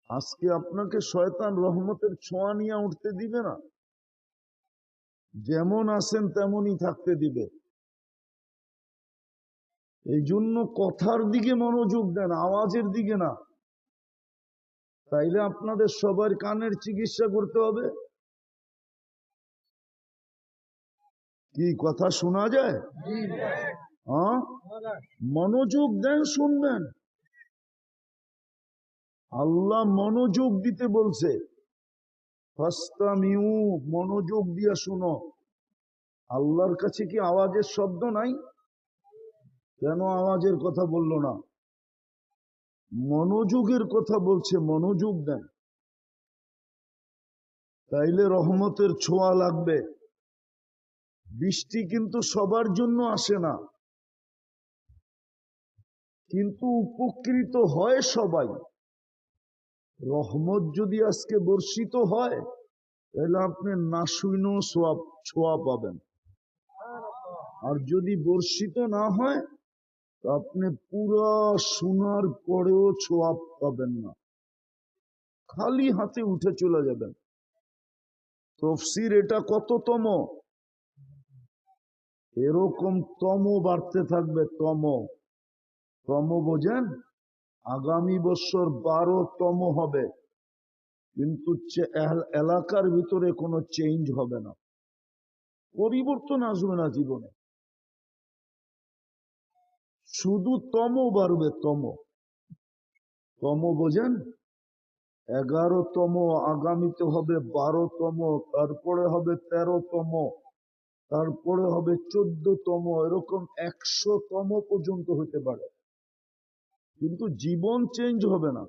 আজকে আপনাকে শয়তান রহমতের ছোঁয়া নিয়ে উঠতে দিবে না, যেমন আছেন তেমনই থাকতে দিবে। এই জন্য কথার দিকে মনোযোগ দেন, আওয়াজের দিকে না। তাইলে আপনাদের সবার কানের চিকিৎসা করতে হবে। কি কথা শোনা যায়? হ্যাঁ, মনোযোগ দেন, শুনবেন। আল্লাহ মনোযোগ দিতে বলছে, ফাস্তামিউ, মনোযোগ দিয়া শুনো। আল্লাহর কাছে কি আওয়াজের শব্দ নাই? কেন আওয়াজের কথা বললো না? মনোযোগের কথা বলছে, মনোযোগ দেন। তাইলে রহমতের ছোঁয়া লাগবে। বৃষ্টি কিন্তু সবার জন্য আসে না, কিন্তু উপকৃত হয় সবাই। রহমত যদি আজকে বর্ষিত হয়, তাহলে আপনি না শুনেও ছোঁয়া পাবেন। আর যদি বর্ষিত না হয়, তো আপনি পুরা শোনার পরেও ছোঁয়া পাবেন না, খালি হাতে উঠে চলে যাবেন। তফসির এটা কততম? এরকম তম বাড়তে থাকবে। তম বোঝেন? আগামী বছর 12তম হবে, কিন্তু এলাকার ভিতরে কোনো চেঞ্জ হবে না, পরিবর্তন আসবে না জীবনে। শুধু তম বাড়বে। তম বোঝেন? 11তম, আগামীতে হবে 12তম, তারপরে হবে 13তম, তারপরে হবে 14তম, এরকম 100তম পর্যন্ত হতে পারে, কিন্তু জীবন চেঞ্জ হবে না।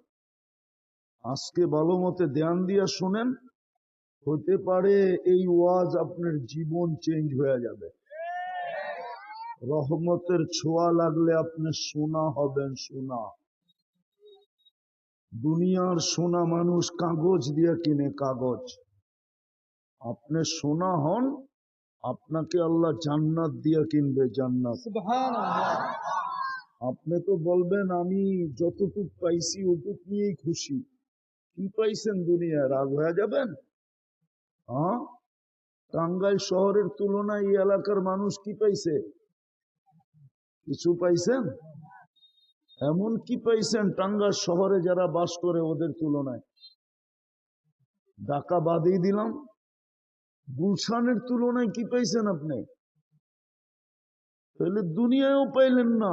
আজকে ভালো মতে ধ্যান দিয়া শুনেন, হতে পারে এই ওয়াজ আপনার জীবন চেঞ্জ হয়ে যাবে। রহমতের ছোঁয়া লাগলে আপনি সোনা হবেন, সোনা। দুনিয়ার সোনা মানুষ কাগজ দিয়ে কিনে, কাগজ। আপনি সোনা হন, আপনাকে আল্লাহ জান্নাত দিয়ে কিনবে, জান্নাত। আপনি তো বলবেন আমি যতটুক পাইছি ওটুক নিয়েই খুশি। কি পাইছেন দুনিয়ায়? রাগ হয়ে যাবেন? হ্যাঁ, টাঙ্গাইল শহরের তুলনায় এই এলাকার মানুষ কি পাইছে? কিছু পাইছেন? এমন কি পাইছেন টাঙ্গাইল শহরে যারা বাস করে ওদের তুলনায়? ঢাকা বাদেই দিলাম, গুলশানের তুলনায় কি পাইছেন আপনি? তাহলে দুনিয়ায়ও পাইলেন না।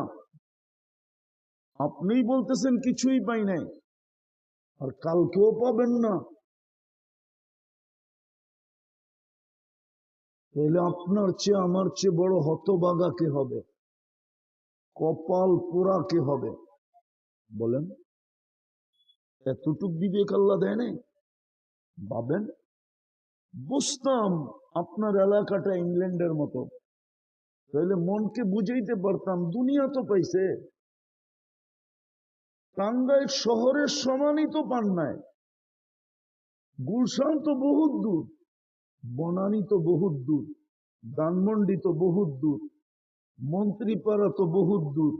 আপনিই বলতেছেন কিছুই পাই নাই, আর কালকেও পাবেন না। তাহলে আপনার চেয়ে আমার চেয়ে বড় হতভাগা কে হবে? কপাল পোড়া কে হবে? বলেন। এতটুক বিবেক আল্লাহ দেয় নাই? ভাবেন, বুঝতাম আপনার এলাকাটা ইংল্যান্ডের মতো, তাহলে মনকে বুঝাইতে পারতাম দুনিয়া তো পাইছে। টাঙ্গাইল শহরের সমানই তো পান নাই। গুলশান তো বহুত দূর, বনানী তো বহুত দূর, ধানমন্ডি তো বহুত দূর, মন্ত্রীপাড়া তো বহুত দূর,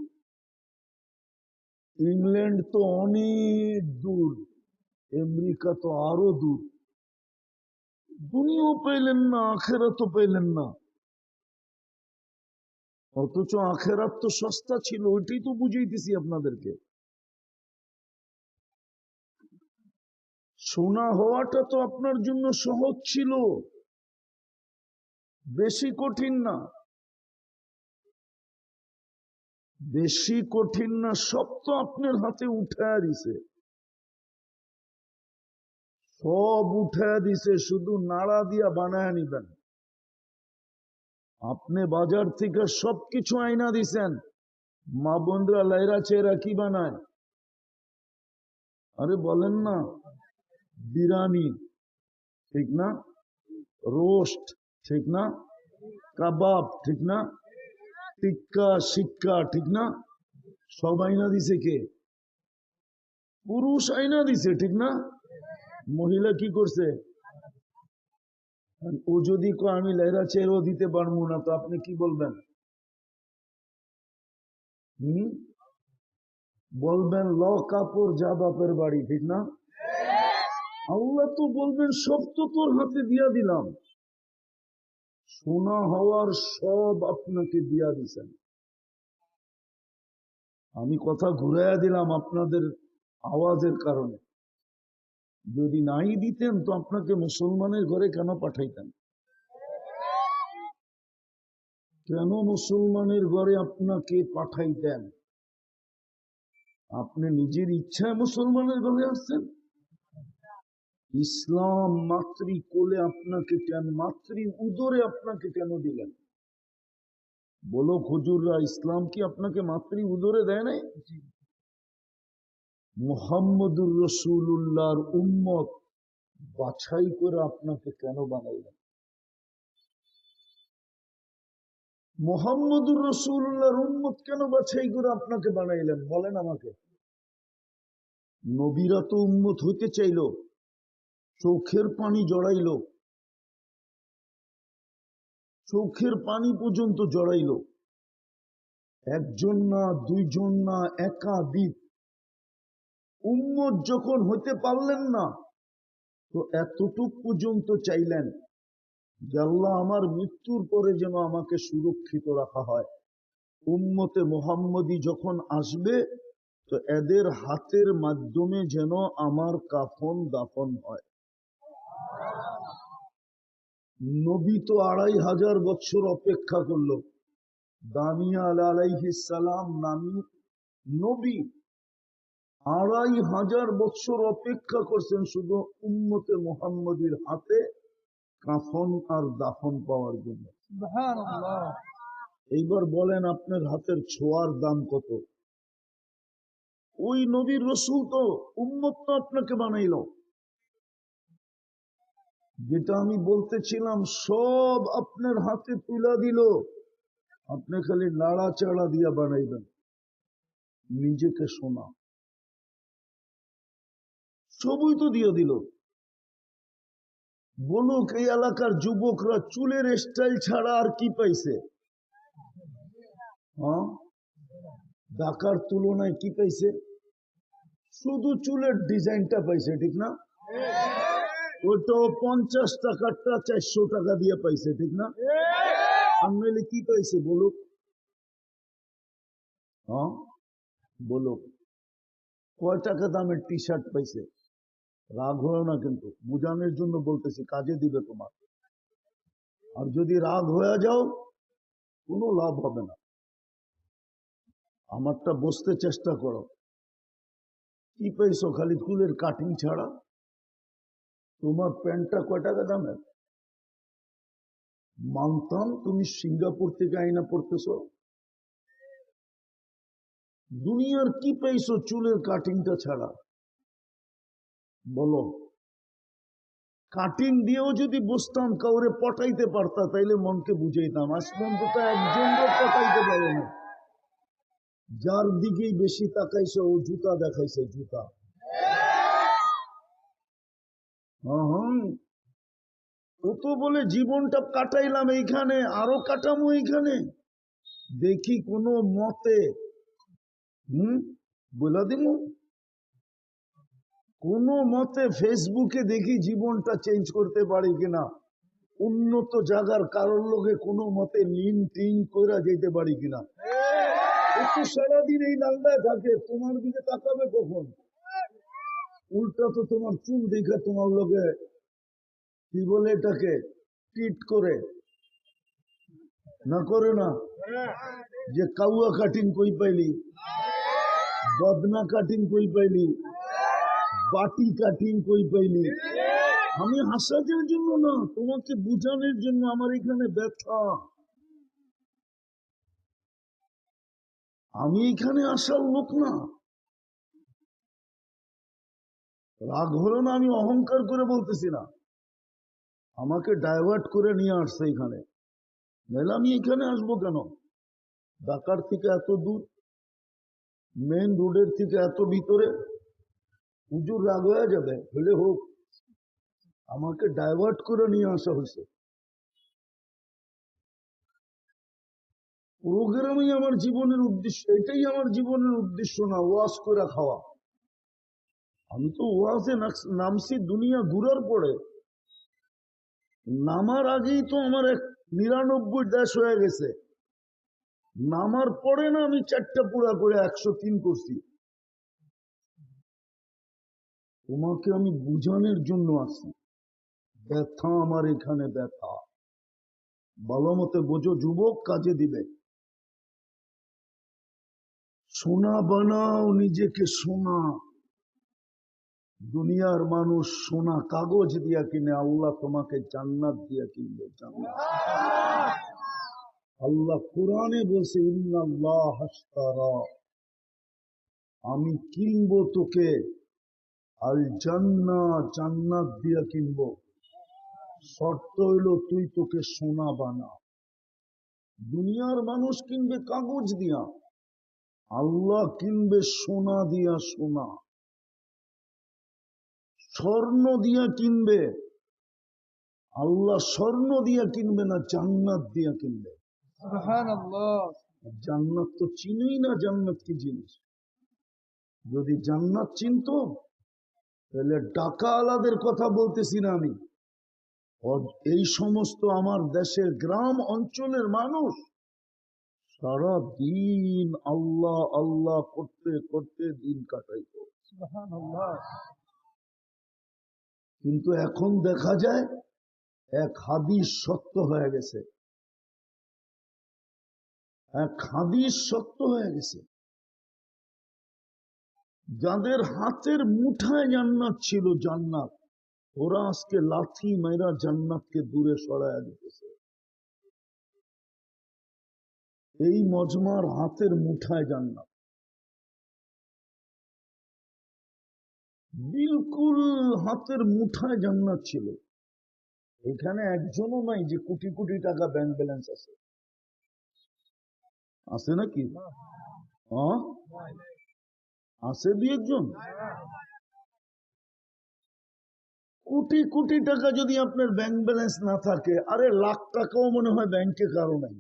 ইংল্যান্ড তো অনেক দূর, আমেরিকা তো আরো দূর। দুনিয়াও পাইলেন না, আখেরাতও পাইলেন না। অথচ আখেরাত তো সস্তা ছিল, ওইটাই তো বুঝাইতেছি আপনাদেরকে। সোনা হওয়াটা তো আপনার জন্য সহজ ছিল, বেশি কঠিন না। বেশি কঠিন না, সব তো আপনার হাতে উঠায় দিছে, সব উঠায় দিছে, শুধু নাড়া দিয়া বানায় নিবেন। আপনি বাজার থেকে সবকিছু আইনা দিছেন, মা বোনরা লাইরা চেরা কি বানায়? আরে বলেন না, বিরিয়ানি ঠিক না, রোস্ট ঠিক না, কাবাব ঠিক না, টিক্কা শিক্কা ঠিক না, সব আইনা দিছে কে? পুরুষ আইনা দিছে ঠিক না? মহিলা কি করছে? ও যদি আমি লেরা চেরও দিতে পারবো না, তো আপনি কি বলবেন? বলবেন ল কাপড় যা বাপের বাড়ি ঠিক না? আল্লাহ তো বলবেন সব তো তোর হাতে দিয়া দিলাম, শোনা হওয়ার সব আপনাকে দিয়া দিছেন। আমি কথা ঘুরাইয়া দিলাম আপনাদের আওয়াজের কারণে। যদি নাই দিতেন তো আপনাকে মুসলমানের ঘরে কেন পাঠাইতেন? কেন মুসলমানের ঘরে আপনাকে পাঠাইতেন? আপনি নিজের ইচ্ছায় মুসলমানের ঘরে আসছেন? ইসলাম মাতৃ কোলে আপনাকে কেন, মাতৃ উদরে আপনাকে কেন দিলেন? বলো হুজুররা, ইসলাম কি আপনাকে মাতৃ উদরে দেয় নাই? মুহাম্মদুর রাসূলুল্লাহর উম্মত বাছাই করে আপনাকে কেন বানাইলেন? মুহাম্মদুর রাসূলুল্লাহর উম্মত কেন বাছাই করে আপনাকে বানাইলেন বলেন আমাকে। নবীরা তো উম্মত হইতে চাইল, চোখের পানি জড়াইল, চোখের পানি পর্যন্ত জড়াইল। একজন না, দুইজন না, একাধিক। উম্মত যখন হইতে পারলেন না, তো এতটুক পর্যন্ত চাইলেন যে আল্লাহ আমার মৃত্যুর পরে যেন আমাকে সুরক্ষিত রাখা হয়। উম্মতে মুহাম্মদী যখন আসবে তো এদের হাতের মাধ্যমে যেন আমার কাফন দাফন হয়। নবী তো 2500 বছর অপেক্ষা করলো। দানিয়াল আলাইহিস সালাম নামী নবী 2500 বছর অপেক্ষা করছেন শুধু উম্মতে মুহাম্মদীর হাতে কাফন আর দাফন পাওয়ার জন্য। এইবার বলেন আপনার হাতের ছোঁয়ার দাম কত? ওই নবীর রসুল তো উম্মত তো আপনাকে বানাইল। যেটা আমি বলতেছিলাম সব আপনার হাতে তুলা দিল, আপনি খালি নাড়াচাড়া দিয়া বানাইবেন। নিজেকে শোনা সবই তো দিয়ে দিল। বলুক এই এলাকার যুবকরা চুলের স্টাইল ছাড়া আর কি পাইছে? হ্যাঁ, ঢাকার তুলনায় কি পাইছে? শুধু চুলের ডিজাইনটা পাইছে, ঠিক না? ওটাও 50 টাকারটা 400 টাকা দিয়ে পাইছে, ঠিক না? আর নইলে কি পাইছে বলুক? হ্যাঁ বলুক, কয় টাকা দামের টি শার্ট পাইছে? রাগ হয় না, কিন্তু বুঝানোর জন্য বলতেছি, কাজে দিবে তোমার। আর যদি রাগ হয়ে যাও কোনো লাভ হবে না। আমারটা বুঝতে চেষ্টা করো। কি পাইছো? খালি চুলের কাটিং ছাড়া। তোমার প্যান্টটা কয় টাকা দামের? মানতাম তুমি সিঙ্গাপুর থেকে আইনা পড়তেছ। দুনিয়ার কি পাইছো চুলের কাটিংটা ছাড়া? বলো। কাটিং দিয়েও যদি বুঝতাম কাউরে পটাইতে পারতা তাইলে মনকে বুঝাইতাম। আজ পর্যন্ত একজনকে পটাইতে পারো না। যার দিকেই বেশি তাকাইছে ও জুতা দেখাইছে, জুতা। হ্যাঁ, ও তো বলে জীবনটা কাটাইলাম এইখানে, আরো কাটামো এইখানে, দেখি কোনো মতে বলে দিব। কোনো মতে ফেসবুকে দেখি জীবনটা চেঞ্জ করতে পারি কিনা, উন্নত জায়গার কারোর লোকে কোনো মতে লিন টিন করে যেতে পারি কিনা। একটু সারাদিন এই লালদায় থাকে, তোমার দিকে তাকাবে কখন? উল্টা তো তোমার চুল দেখে তোমার লোকে কি বলে এটাকে টিট করে না, করে না? যে কাউয়া কাটিং কই পাইলি, বদনা কাটিং কই পাইলি, বাটি কাটিং কই পাইলি। আমি হাসাদের জন্য না, তোমাকে বুঝানোর জন্য। আমার এখানে ব্যথা, আমি এখানে আসার লোক না। রাগ হলো না, আমি অহংকার করে বলতেছি না। আমাকে ডাইভার্ট করে নিয়ে আসছে এখানে, নাহলে আমি এখানে আসবো কেন? ঢাকার থেকে এত দূর, মেন রোডের থেকে এত ভিতরে। হুজুর রাগ হয়ে যাবে, হলে হোক, আমাকে ডাইভার্ট করে নিয়ে আসা হয়েছে। প্রোগ্রামই আমার জীবনের উদ্দেশ্য, এটাই আমার জীবনের উদ্দেশ্য না ওয়াজ করে খাওয়া। আমি তো ওয়াজে নামছি দুনিয়া ঘুরার পরে, নামার আগেই তো আমার 99 দেশ হয়ে গেছে। নামার পরে না আমি 4টা পুরা করে 103 করছি। তোমাকে আমি বুঝানোর জন্য আসি, ব্যথা আমার এখানে ব্যথা। ভালো মতে বোঝো যুবক, কাজে দিবে। সোনা বানাও নিজেকে সোনা। দুনিয়ার মানুষ সোনা কাগজ দিয়া কিনে, আল্লাহ তোমাকে জান্নাত দিয়া কিনবে। জান্নাত আল্লাহ কোরআনে বলছে, ইন্নাল্লাহ হাশতারা, আমি কিনবো তোকে আল জান্নাত, জান্নাত দিয়া কিনবো। শর্ত হইল তুই তোকে সোনা বানা। দুনিয়ার মানুষ কিনবে কাগজ দিয়া, আল্লাহ কিনবে সোনা দিয়া। সোনা স্বর্ণ দিয়া কিনবে, আল্লাহ স্বর্ণ দিয়া কিনবে না, জান্নাত দিয়া কিনবে। সুবহানাল্লাহ। জান্নাত তো চিনই না, জান্নাত কি জিনিস। যদি জান্নাত চিনতো তাহলে ডাকা আলাদের কথা বলতেছি না আমি, এই সমস্ত আমার দেশের গ্রাম অঞ্চলের মানুষ সারা দিন আল্লাহ আল্লাহ করতে করতে দিন কাটাইতো। কিন্তু এখন দেখা যায় এক হাদিস সত্য হয়ে গেছে, এক হাদিস সত্য হয়ে গেছে। যাদের হাতের মুঠায় জান্নাত ছিল, জান্নাত, ওরা আজকে লাথি মেরা জান্নাতকে দূরে সরাইয়া দিতেছে। এই মজমার হাতের মুঠায় জান্নাত, বিলকুল হাতের মুঠায় জান্নাত ছিল। এখানে একজনও নাই যে কোটি কোটি টাকা ব্যাংক ব্যালেন্স আছে। আছে নাকি? আছে 2-1 জন। কোটি কোটি টাকা যদি আপনার ব্যাংক ব্যালেন্স না থাকে, আরে লাখ টাকাও মনে হয় ব্যাংকে কারো নাই।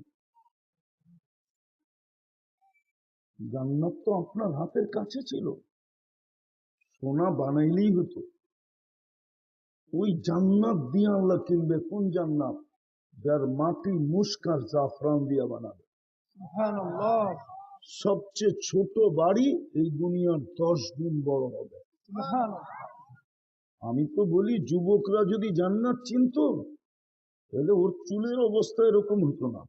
জান্নাত তো আপনার হাতের কাছে ছিল, সোনা বানাইলেই হতো। ওই জান্নাত দিয়ে আল্লাহ কিনবে। কোন জান্নাত? যার মাটি মুস্ক আর জাফরান দিয়ে বানাবে। সুবহানাল্লাহ। সবচেয়ে ছোট বাড়ি এই দুনিয়ার 10 গুণ বড় হবে। আমি তো বলি যুবকরা যদি জান্নাত চিনতো তাহলে ওর চুলের অবস্থা এরকম হতো না,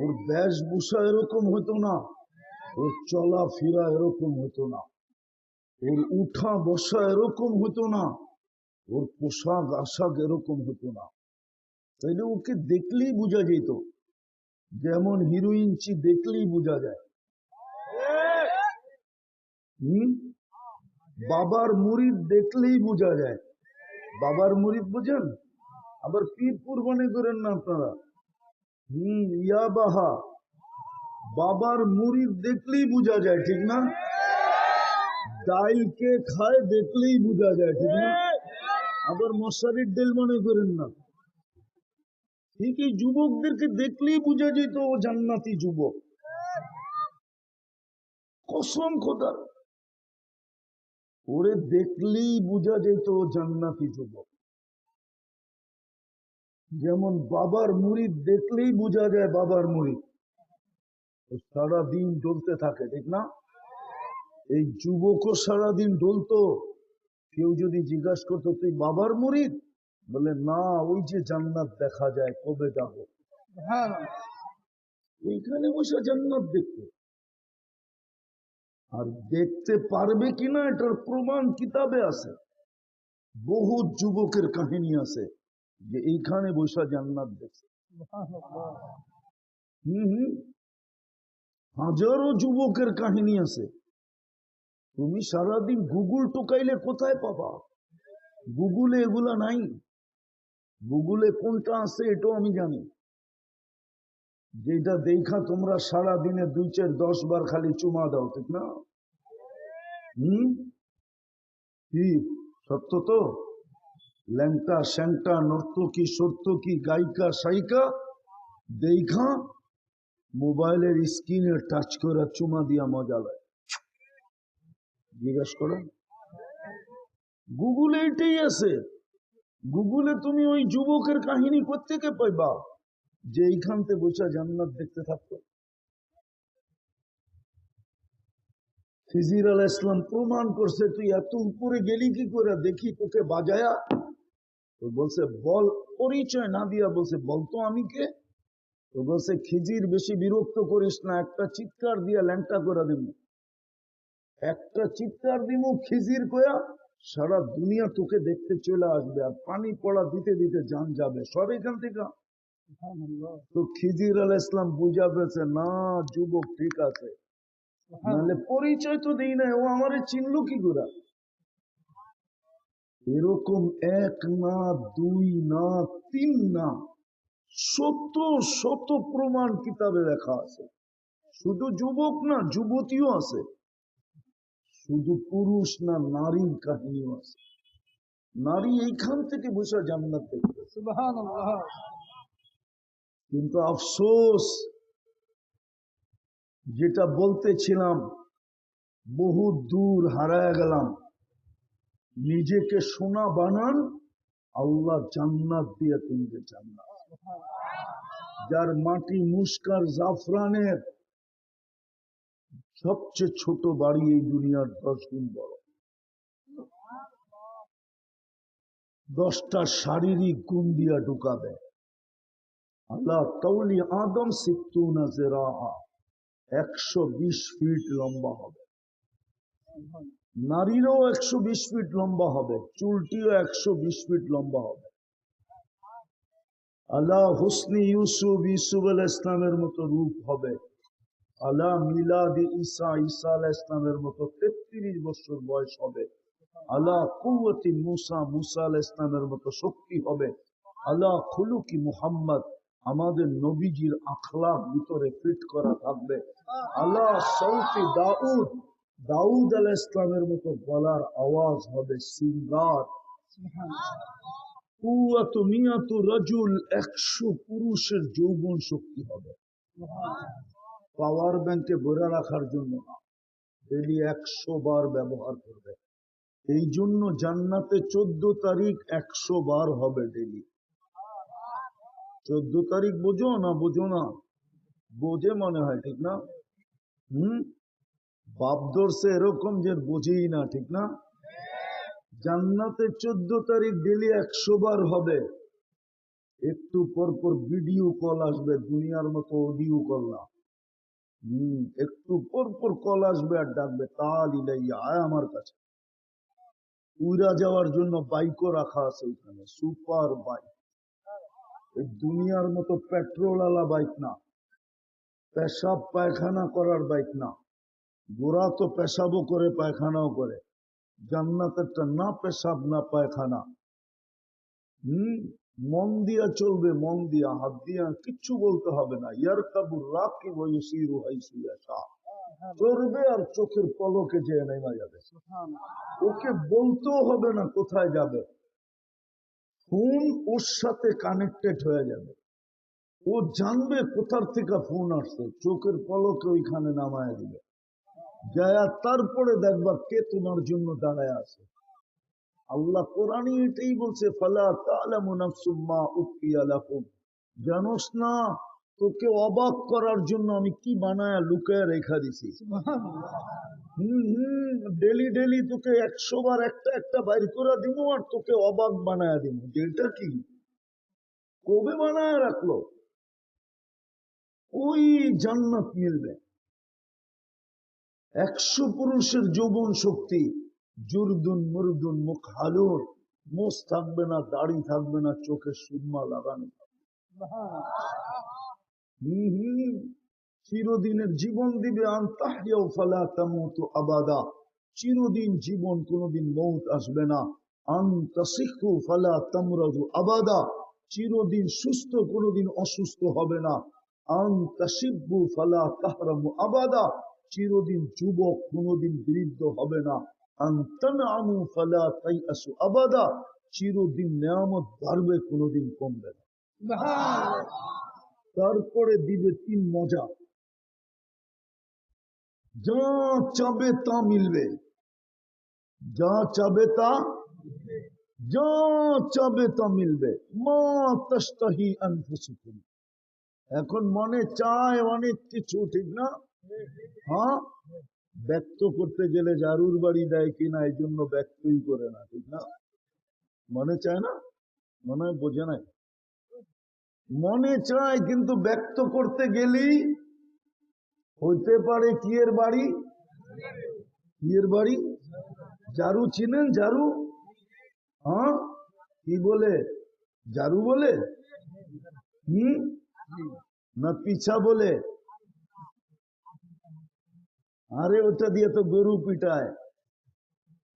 ওর বেশভূষা এরকম হতো না, ওর চলাফেরা এরকম হতো না, ওর উঠা বসা এরকম হতো না, ওর পোশাক আশাক এরকম হতো না। তাইলে ওকে দেখলেই বোঝা যেত, যেমন হিরোইনচি দেখলেই বোঝা যায়। বাবার মুরিদ দেখলেই বোঝা যায়। বাবার মুরিদ বোঝেন? আবার পীর কুরবানি করেন না আপনারা। ইয়া বাহা, বাবার মুরিদ দেখলেই বোঝা যায়, ঠিক না? ডাইল কে খায় দেখলেই বোঝা যায়, ঠিক না? আবার মশারির ডেল মনে করেন না। ঠিক এই যুবকদেরকে দেখলেই বোঝা যেত ও জান্নাতি যুবক। কসম খোদার, ওরে দেখলেই বোঝা যেত ও জান্নাতি যুবক। যেমন বাবার মুরিদ দেখলেই বোঝা যায় বাবার মুরিদ, সারাদিন ডলতে থাকে, ঠিক না? এই যুবকও সারাদিন ডলতো। কেউ যদি জিজ্ঞাসা করতো তুই বাবার মুরিদ, বলে না, ওই যে জান্নাত দেখা যায়, কবে যাব। ওইখানে বসে জান্নাত দেখতে। আর দেখতে পারবে কিনা এটার প্রমাণ কিতাবে আছে। বহু যুবকের কাহিনী আছে যে এইখানে বসে জান্নাত দেখছে। হাজারো যুবকের কাহিনী আছে। তুমি সারাদিন গুগল টোকাইলে কোথায় পাবা? গুগলে এগুলা নাই। গুগলে কোনটা আছে এটাও আমি জানি, যেটা দেখা তোমরা সারাদিনে 2-4-10 বার খালি চুমা দাও, ঠিক না? কি সত্য তো? ল্যাংটা স্যাংটা নর্তকী সর্তকী গায়িকা সাইকা দেখা মোবাইলের স্ক্রিনে টাচ করে চুমা দিয়া মজা লয়। জিজ্ঞাসা করেন গুগলে এটাই আছে। গুগলে তুমি ওই যুবকের কাহিনী কোত্থেকে পাইবা যে এইখান থেকে বসে জান্নাত দেখতে থাকতো? খিজির আলাইহিস সালাম প্রমাণ করছে, তুই এত উপরে গেলি কি করে, দেখি তোকে বাজায়া। তো বলছে বল, পরিচয় না দিয়া বলছে বলতো আমি কে। তো বলছে খিজির বেশি বিরক্ত করিস না, একটা চিৎকার দিয়া ল্যাংটা করে দিব, একটা চিৎকার দিব খিজির কয়া, সারা দুনিয়া তোকে দেখতে চলে আসবে, আর পানি পড়া দিতে দিতে জান যাবে সব এখান থেকে। তো খিজির আলাইহিস সালাম বুঝা পেয়েছে, না যুবক ঠিক আছে, নাহলে পরিচয় তো দেই না, ও আমারে চিনলো কি করে। এরকম এক না, দুই না, তিন না, শত শত প্রমাণ কিতাবে লেখা আছে। শুধু যুবক না, যুবতীও আছে। শুধু পুরুষ না, নারীর কাহিনীও আছে। নারী এইখান থেকে বসে জান্নাত দেখবে। সুবহানাল্লাহ। কিন্তু আফসোস, যেটা বলতেছিলাম, বহু দূর হারায় গেলাম। নিজেকে সোনা বানান, আল্লাহ জান্নাত দিয়ে কিনবে জান্নাত। যার মাটি মুস্কার জাফরানের সবচেয়ে ছোট বাড়ি এই দুনিয়ার 10 গুণ বড়। 10টা শারীরিক গুণ দিয়া ঢুকাবে। আল্লাহ তাওলি আদম 60 জিরাআ, 120 ফিট লম্বা হবে। নারীরও 120 ফিট লম্বা হবে, চুলটিও 120 ফিট লম্বা হবে। আল্লাহ হুসনি ইউসুফ, ইউসুফ আলাইহিস ইসলামের মতো রূপ হবে। আল্লাহ মিলাদি ঈসা, ঈসা আলাইহিস ইসলামের মতো 33 বছর বয়স হবে। আল্লাহ কুওয়াতি মুসা, মুসা আলাইহিস ইসলামের মতো শক্তি হবে। আল্লাহ খুলুকি মুহাম্মদ, আমাদের নবীজির আখলাক ভিতরে ফিট করা থাকবে। আল্লাহ সৌতি দাউদ, দাউদ আলাইহিস ইসলামের মতো গলার আওয়াজ হবে, সিঙ্গার। কুওয়াতু মিয়াতু রাজুল, 100 পুরুষের যৌবন শক্তি হবে। পাওয়ার ব্যাংকে ভরে রাখার জন্য না, ডেলি 100 বার ব্যবহার করবে। এই জন্য জান্নাতে 14 তারিখ 100 বার হবে ডেলি। 14 তারিখ বোঝো না? বোঝো না? বোঝে মনে হয়, ঠিক না? বাপ ধরছে এরকম যে বোঝেই না, ঠিক না? জান্নাতে 14 তারিখ ডেলি 100 বার হবে। একটু পর পর ভিডিও কল আসবে, দুনিয়ার মতো অডিও কল না। একটু পর পর কল আসবে আর ডাকবে, তাল ইলাইয়া, আয় আমার কাছে। উড়া যাওয়ার জন্য বাইকও রাখা আছে ওইখানে, সুপার বাইক। এই দুনিয়ার মতো পেট্রোল আলা বাইক না, পেশাব পায়খানা করার বাইক না। গোরা তো পেশাবও করে, পায়খানাও করে। জান্নাতেরটা না পেশাব না পায়খানা। মন দিয়া চলবে, মন দিয়া, হাত দিয়া কিচ্ছু বলতে হবে না। ইয়ারকাবুর রাকিব ওয়া ইউসিরু হাইসু ইয়াশা, চলবে আর চোখের পলকে যেয়ে নেমে যাবে। ওকে বলতেও হবে না কোথায় যাবে, ফোন ওর সাথে কানেক্টেড হয়ে যাবে। ও জানবে কোথার থেকে ফোন আসছে, চোখের পলকে ওইখানে নামায় দিবে। যায় তারপরে দেখবা কে তোমার জন্য দাঁড়ায় আছে। আল্লাহ কোরআনে এটাই বলছে, ফালা তা'লামু নাফসুম মা উখফিয়া লাহুম, জানোস না তোকে অবাক করার জন্য আমি কি বানায়া লুকায় রেখা দিছি। ডেলি ডেলি তোকে 100 বার একটা একটা বাইর করে দিব, আর তোকে অবাক বানায়া দিব। যেটা কি কবে বানায় রাখলো? ওই জান্নাত মিলবে। 100 পুরুষের যৌবন শক্তি, জুরদুন মুরদুন মুখ হালুর, মোষ থাকবে না, দাড়ি থাকবে না, চোখে সুরমা লাগানো। চিরদিনের জীবন দিবে। আনতাহইয়াউ ফালা তামুতু আবাদা, চিরদিন জীবন, কোনদিন মৌত আসবে না। আনতাসিহু ফালা তামরাদু আবাদা, চিরদিন সুস্থ, কোনদিন অসুস্থ হবে না। আনতাশিব্বু ফালা তাহরামু আবাদা, চিরদিন যুবক, কোনদিন বৃদ্ধ হবে না। আনতানআমু ফালা তাইআসু আবাদা, চিরদিন নেয়ামত বাড়বে, কোনদিন কমবে না। তারপরে দিবে 3 মজা, যা চাবে তা মিলবে, যা চাবে তা। যা চাবে তা মিলবে। মা তাশতাহি আনফুসুকুম, এখন মনে চায় অনেক কিছু, ঠিক না? হ্যাঁ, ব্যক্ত করতে গেলে জারুর বাড়ি দেয় কিনা এই জন্য ব্যক্তই করে না, ঠিক না? মনে চায় না, মনে হয় বোঝে নাই। মনে চায় কিন্তু ব্যক্ত করতে গেলেই হইতে পারে কি এর বাড়ি, কি এর বাড়ি। জারু চিনেন? জারু, হ্যাঁ, কি বলে? জারু বলে? না পিছা বলে? আরে ওটা দিয়ে তো গরু পিটায়।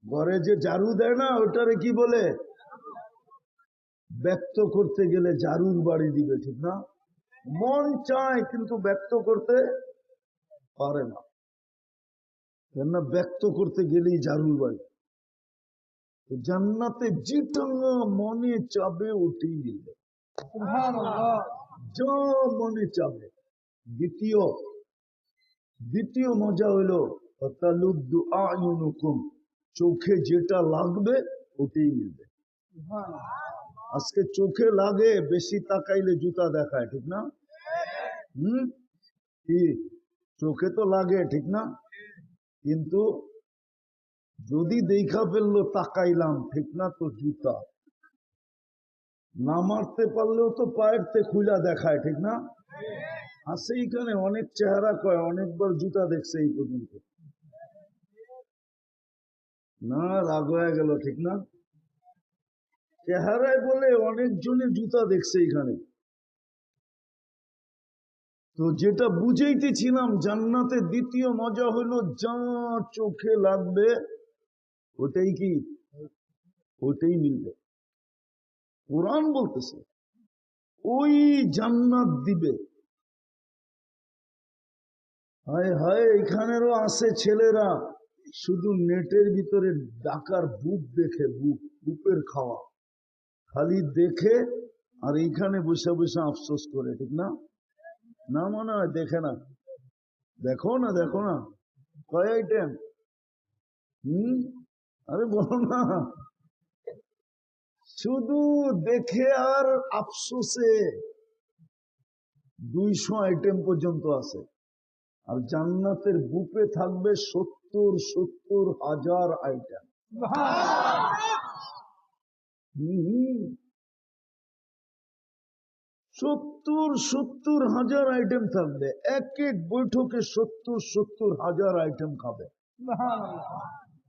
ঘরে যে জারু দেয় না, ওটারে কি বলে? ব্যক্ত করতে গেলে জারুর বাড়ি দিবে, ঠিক না? মন চায় কিন্তু ব্যক্ত করতে পারে না, কেননা ব্যক্ত করতে গেলেই জারুর বাড়ি। জান্নাতে যেটা মনে চাবে ওটাই মিলবে, যা মনে চাবে। দ্বিতীয় মজা হইল তালুদ্দু আয়ুনুকুম, চোখে যেটা লাগবে ওটাই মিলবে। আজকে চোখে লাগে, বেশি তাকাইলে জুতা দেখায়, ঠিক না? কি চোখে তো লাগে, ঠিক না? কিন্তু যদি দেখা ফেললো তাকাইলাম, ঠিক না, তো জুতা না মারতে পারলেও তো পায়ের তে খুলা দেখায়, ঠিক না? আছে এইখানে অনেক চেহারা কয় অনেকবার জুতা দেখছে এই পর্যন্ত, না রাগ হয়ে গেল, ঠিক না? চেহারায় বলে অনেকজনে জুতা দেখছে এখানে। তো যেটা বুঝাইতেছিলাম, জান্নাতে দ্বিতীয় মজা হলো যা চোখে লাগবে ওটাই কি, ওটাই মিলবে। কোরআন বলতেছে ওই জান্নাত দিবে। হায় হায়, এখানেরও আছে ছেলেরা শুধু নেটের ভিতরে ডাকার বুক দেখে, বুকের খাওয়া খালি দেখে, আর এইখানে বসে বসে আফসোস করে, ঠিক না? না মনে হয় দেখে না? দেখো না, দেখো না, কয় আইটেম? আরে বলো না, শুধু দেখে আর আফসোসে 200 আইটেম পর্যন্ত আছে। আর জান্নাতের বুকে থাকবে 70,000 আইটেম। 70,000 আইটেম থাকবে, এক এক বৈঠকে 70,000 আইটেম খাবে।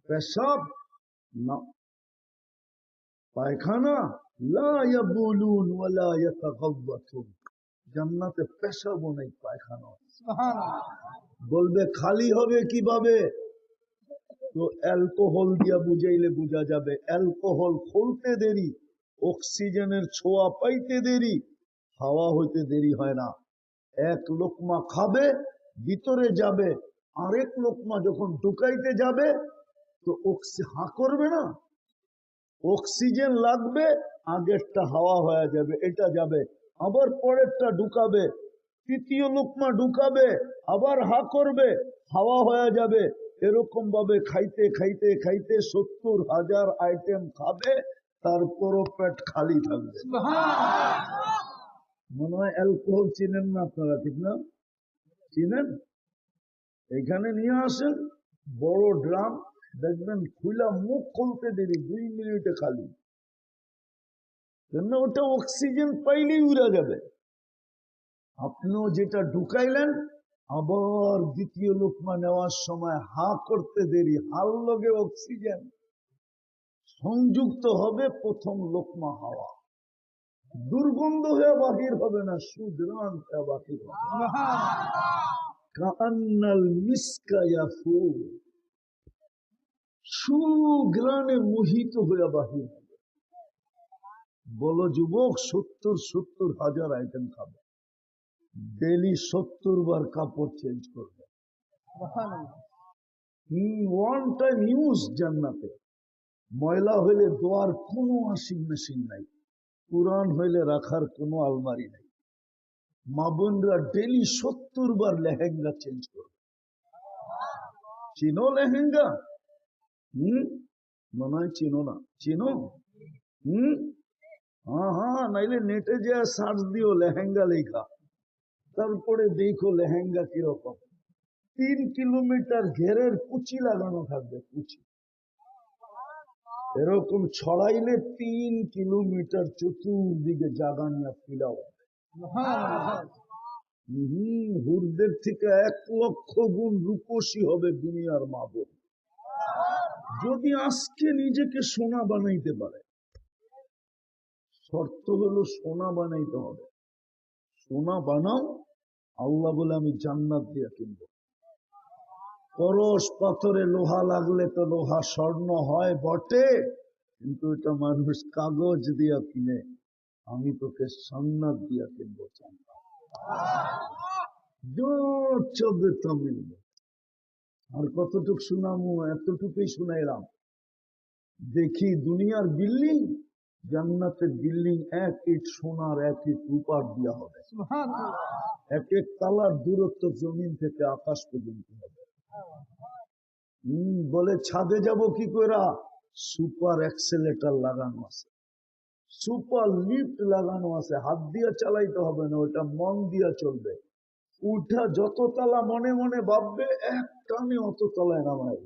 পেশাব না, পায়খানা লা ইয়াবুলুন ওয়ালা ইয়াতাগাওয়াতুন, জান্নাতে পেশাবও নেই, পায়খানা। বলবে খালি হবে কিভাবে? তো অ্যালকোহল দিয়া বুঝাইলে বোঝা যাবে। অ্যালকোহল খুলতে দেরি, অক্সিজেনের ছোঁয়া পাইতে দেরি, হাওয়া হইতে দেরি হয় না। এক লোকমা খাবে, ভিতরে যাবে, আরেক লোকমা যখন ঢুকাইতে যাবে তো হা করবে না, অক্সিজেন লাগবে, আগেরটা হাওয়া হয়ে যাবে, এটা যাবে, আবার পরেরটা ঢুকাবে, তৃতীয় লোকমা ঢুকাবে, আবার হা করবে, হাওয়া হয়ে যাবে। এরকম ভাবে খাইতে খাইতে খাইতে 70,000 আইটেম খাবে, তারপরও পেট খালি থাকবে। মনে হয় অ্যালকোহল চিনেন না আপনারা, ঠিক না? চিনেন? এখানে নিয়ে আসেন বড় ড্রাম, দেখবেন খুলা মুখ খুলতে দেরি 2 মিনিটে খালি, কেন ওটা অক্সিজেন পাইলেই উড়া যাবে। আপনিও যেটা ঢুকাইলেন, আবার দ্বিতীয় লোকমা নেওয়ার সময় হা করতে দেরি, হার লগে অক্সিজেন সংযুক্ত হবে, প্রথম লোকমা হাওয়া, দুর্গন্ধ হয়ে বাহির হবে না, সুগ্রাণ হয়ে বাহির হবে। কান্নাল মিসকা ইয়াফুর, সুগ্রাণে মোহিত হয়ে বাহির হবে। বলো যুবক, 70,000 আইটেম খাবে, ডেলি 70 বার কাপড় চেঞ্জ করবে। One time use. জান্নাতে ময়লা হইলে দোয়ার কোনো ওয়াশিং মেশিন নাই, পুরান হইলে রাখার কোনো আলমারি নাই। মা বোনরা ডেলি 70 বার লেহেঙ্গা চেঞ্জ করবে। চিনো লেহেঙ্গা? মনে হয় চিনো না। চিনো? হম, হ্যাঁ হ্যাঁ, নাইলে নেটে যে সার্চ দিও লেহেঙ্গা লেখা, তারপরে দেখো লেহেঙ্গা কিরকম। 3 কিলোমিটার ঘেরের কুচি লাগানো থাকবে, কুচি এরকম ছড়াইলে 3 কিলোমিটার চতুর্দিকে জাগা নিয়ে ফিরাও। হুরদের থেকে 1,00,000 গুণ রূপসী হবে দুনিয়ার মা বোন, যদি আজকে নিজেকে সোনা বানাইতে পারে। শর্ত হলো সোনা বানাইতে হবে। সোনা বানাও, আল্লাহ বলে আমি জান্নাত দিয়ে কিনবো। পরশ পাথরে লোহা লাগলে তো লোহা স্বর্ণ হয় বটে, কিন্তু এটা মানুষ কাগজ দিয়া কিনে। আমি তোকে জান্নাত দিয়া কিনবো। মিলবে। আর কতটুক শুনামু, এতটুকুই শুনাইলাম। দেখি দুনিয়ার বিল্ডিং, জান্নাতের বিল্ডিং 1 ইট সোনার 1 ইট রূপার দিয়া হবে। এক এক তালার দূরত্ব জমিন থেকে আকাশ পর্যন্ত হবে। বলে ছাদে যাব কি করে? সুপার এক্সেলেটার লাগানো আছে, সুপার লিফট লাগানো আছে, হাত দিয়ে চালাইতে হবে না, ওটা মন দিয়া চলবে। উঠা যত তালা মনে মনে ভাববে, এক টানে অত তলায় নামায়।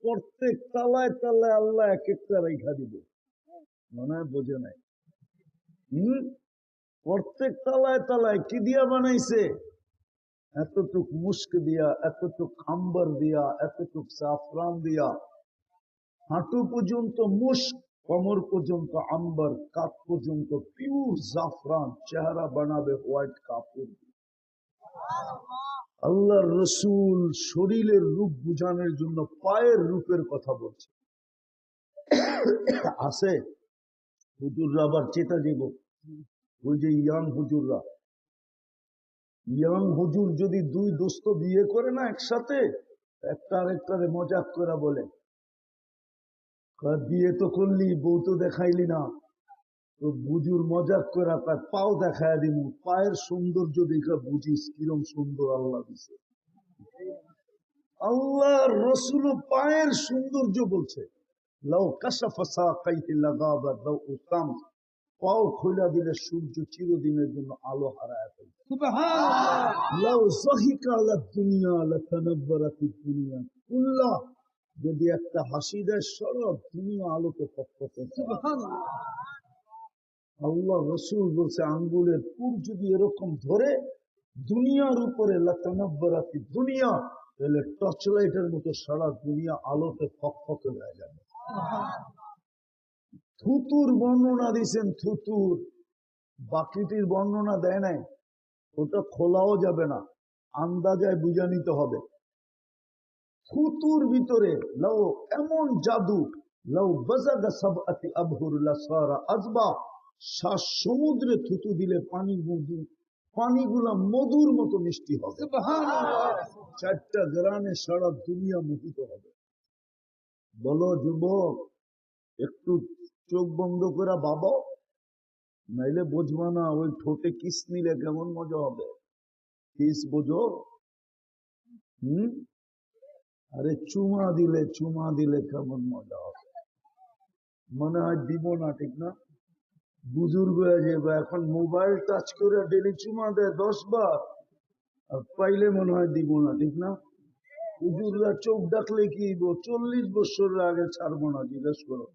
প্রত্যেক তালায় তালায় আল্লাহ এক একটা রেখা দিবে। মনে হয় বোঝে নাই। প্রত্যেক তালায় তালায় কি দিয়া বানাইছে? এতটুক মুস্ক দিয়া, এতটুক আম্বার দিয়া, এতটুক জাফরান দিয়া। হাঁটু পর্যন্ত মুস্ক, কোমর পর্যন্ত আম্বার, কাপ পর্যন্ত পিওর জাফরান। চেহারা বানাবে হোয়াইট কাপড়। আল্লাহর রসুল শরীরের রূপ বুঝানোর জন্য পায়ের রূপের কথা বলছে। আছে হুজুররা আবার চেতা দিব, ওই যে ইয়াং হুজুররা, ইয়াং হুজুর যদি 2 দোস্ত বিয়ে করে না একসাথে, একটা আরেকটারে মজাক করে বলে, বিয়ে তো করলি, বউ তো দেখাইলি না। তো বুঝুর মজাক করে পাও দেখায় দিব, পায়ের সৌন্দর্য দেখা বুঝিস কিরম সুন্দর আল্লাহ দিছে। আল্লাহ রসুল পায়ের সৌন্দর্য বলছে। লাউ কাশাফা সাকাইহি লাগাবা দাউ শামস, পাও খোলা দিলে সূর্য চিরদিনের জন্য আলো হারায় ফেলবে। সুবহানাল্লাহ। লাউ যাহিকা আলা দুনিয়া লাতানাব্বারাতিদ দুনিয়া কুল্লাহ, যদি একটা হাসি দেয় সারা দুনিয়া আলোকে ফকফকে। সুবহানাল্লাহ। আল্লাহ রসুল বলছে আঙ্গুলের পুর যদি এরকম ধরে দুনিয়ার উপরে লাতানাব্বারাতিদ দুনিয়া, তাহলে টর্চ লাইটের মতো সারা দুনিয়া আলোতে ফকফকে হয়ে যাবে। থুতুর বর্ণনা দিয়েছেন, থুতুর, বাকিটির বর্ণনা দেয় নাই। ওটা খোলাও যাবে না, আন্দাজায় বুঝা নিতে হবে। থুতুর ভিতরে লাউ এমন জাদু, লাউ বাজাগা সাবআতি আবহুর লাসারা আজবা, 7 সমুদ্রে থুতু দিলে পানিগুলা মধুর মতো মিষ্টি হবে। সুবহানাল্লাহ। 4টা গ্রামে সারা দুনিয়া মোহিত হবে। বলো যুবক, একটু চোখ বন্ধ করে বাবা, নাইলে বুঝবা না ওই ঠোঁটে কিস নিলে কেমন মজা হবে। কিস বোঝো? আরে চুমা দিলে কেমন মজা হবে। মনে হয় দিব না, ঠিক না? বুজুর্গ হয়ে যাবে, এখন মোবাইল টাচ করে ডেলি চুমা দেয় 10 বার, আর পাইলে মনে হয় দিব না, ঠিক না? হুজুররা চোখ ডাকলে কি 40 বছরের আগে ছাড়বো না, জিজ্ঞেস করো।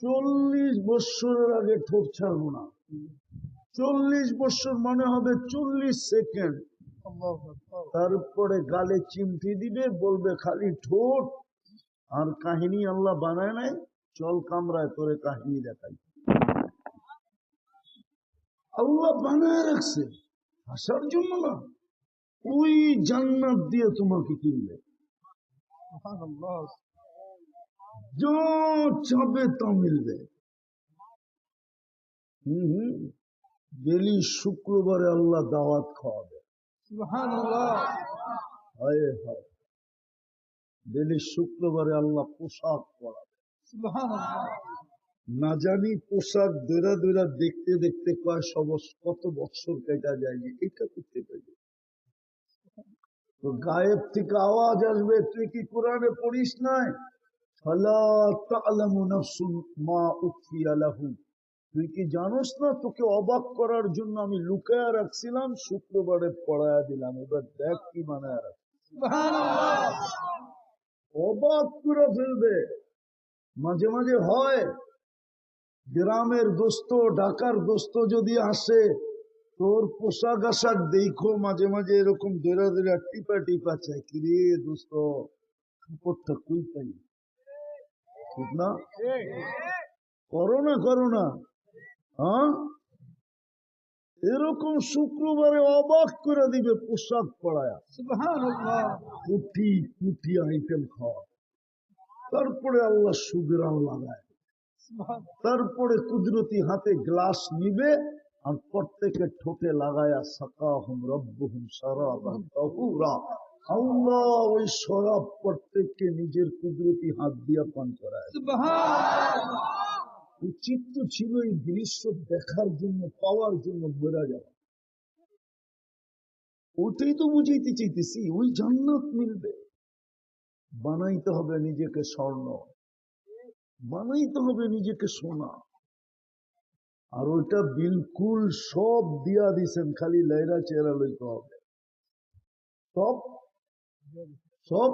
40 বছরের আগে ঠোঁট ছাড়বো না। 40 বছর মনে হবে 40 সেকেন্ড। তারপরে গালে চিমটি দিবে, বলবে খালি ঠোঁট আর কাহিনী আল্লাহ বানায় নাই, চল কামরায় তোরে কাহিনী দেখাই। আল্লাহ বানায় রাখছে হাসার জন্য না, ওই জান্নাত দিয়ে তোমাকে কিনবে। যা চাবে তা মিলবে। ডেলি শুক্রবারে আল্লাহ দাওয়াত খাওয়াবে। হায় হায়, ডেলি শুক্রবারে আল্লাহ পোশাক পরাবে। না জানি পোশাক দৈরা দৈরা দেখতে দেখতে কত বছর কেটে যায়, এটা করতে পারি। তো গায়েব থেকে আওয়াজ আসবে, তুই কি কোরআনে পড়িস নাই? ফালা তা'লামু নাফসুন মা উখফিয়া লাহু, তুই কি জানোস না তোকে অবাক করার জন্য আমি লুকায়া রাখছিলাম, শুক্রবারে পড়ায়া দিলাম, এবার দেখ কি বানায়া রাখ। অবাক করে ফেলবে। মাঝে মাঝে হয় গ্রামের দোস্ত ঢাকার দোস্ত যদি আসে, তোর পোশাক আশাক দেখো মাঝে মাঝে এরকম ধরে ধরে টিপা টিপা চাই, কিরে দোস্ত কাপড়টা কই পাই, ঠিক না? করো না করো না, হ্যাঁ? এরকম শুক্রবারে অবাক করে দিবে পোশাক পরায়া, কুটি কুটি আইটেম খাওয়া, তারপরে আল্লাহ সুবিরান লাগায়, তারপরে কুদরতি হাতে গ্লাস নিবে আর প্রত্যেকের ঠোঁটে লাগায়া সাকাহুম রব্বুহুম শারাবান তাহুরা, আল্লাহ ওই শরাব প্রত্যেককে নিজের কুদরতি হাত দিয়া পান করায়। উচিত তো ছিল এই দৃশ্য দেখার জন্য, পাওয়ার জন্য মরা যাওয়া। ওটাই তো বুঝাইতে চাইতেছি, ওই জান্নাত মিলবে। বানাইতে হবে নিজেকে স্বর্ণ, বানাইতে হবে নিজেকে সোনা, আর ওইটা বিলকুল সব দিয়া দিছেন, খালি লাইরা চেহারা লইতে হবে। সব সব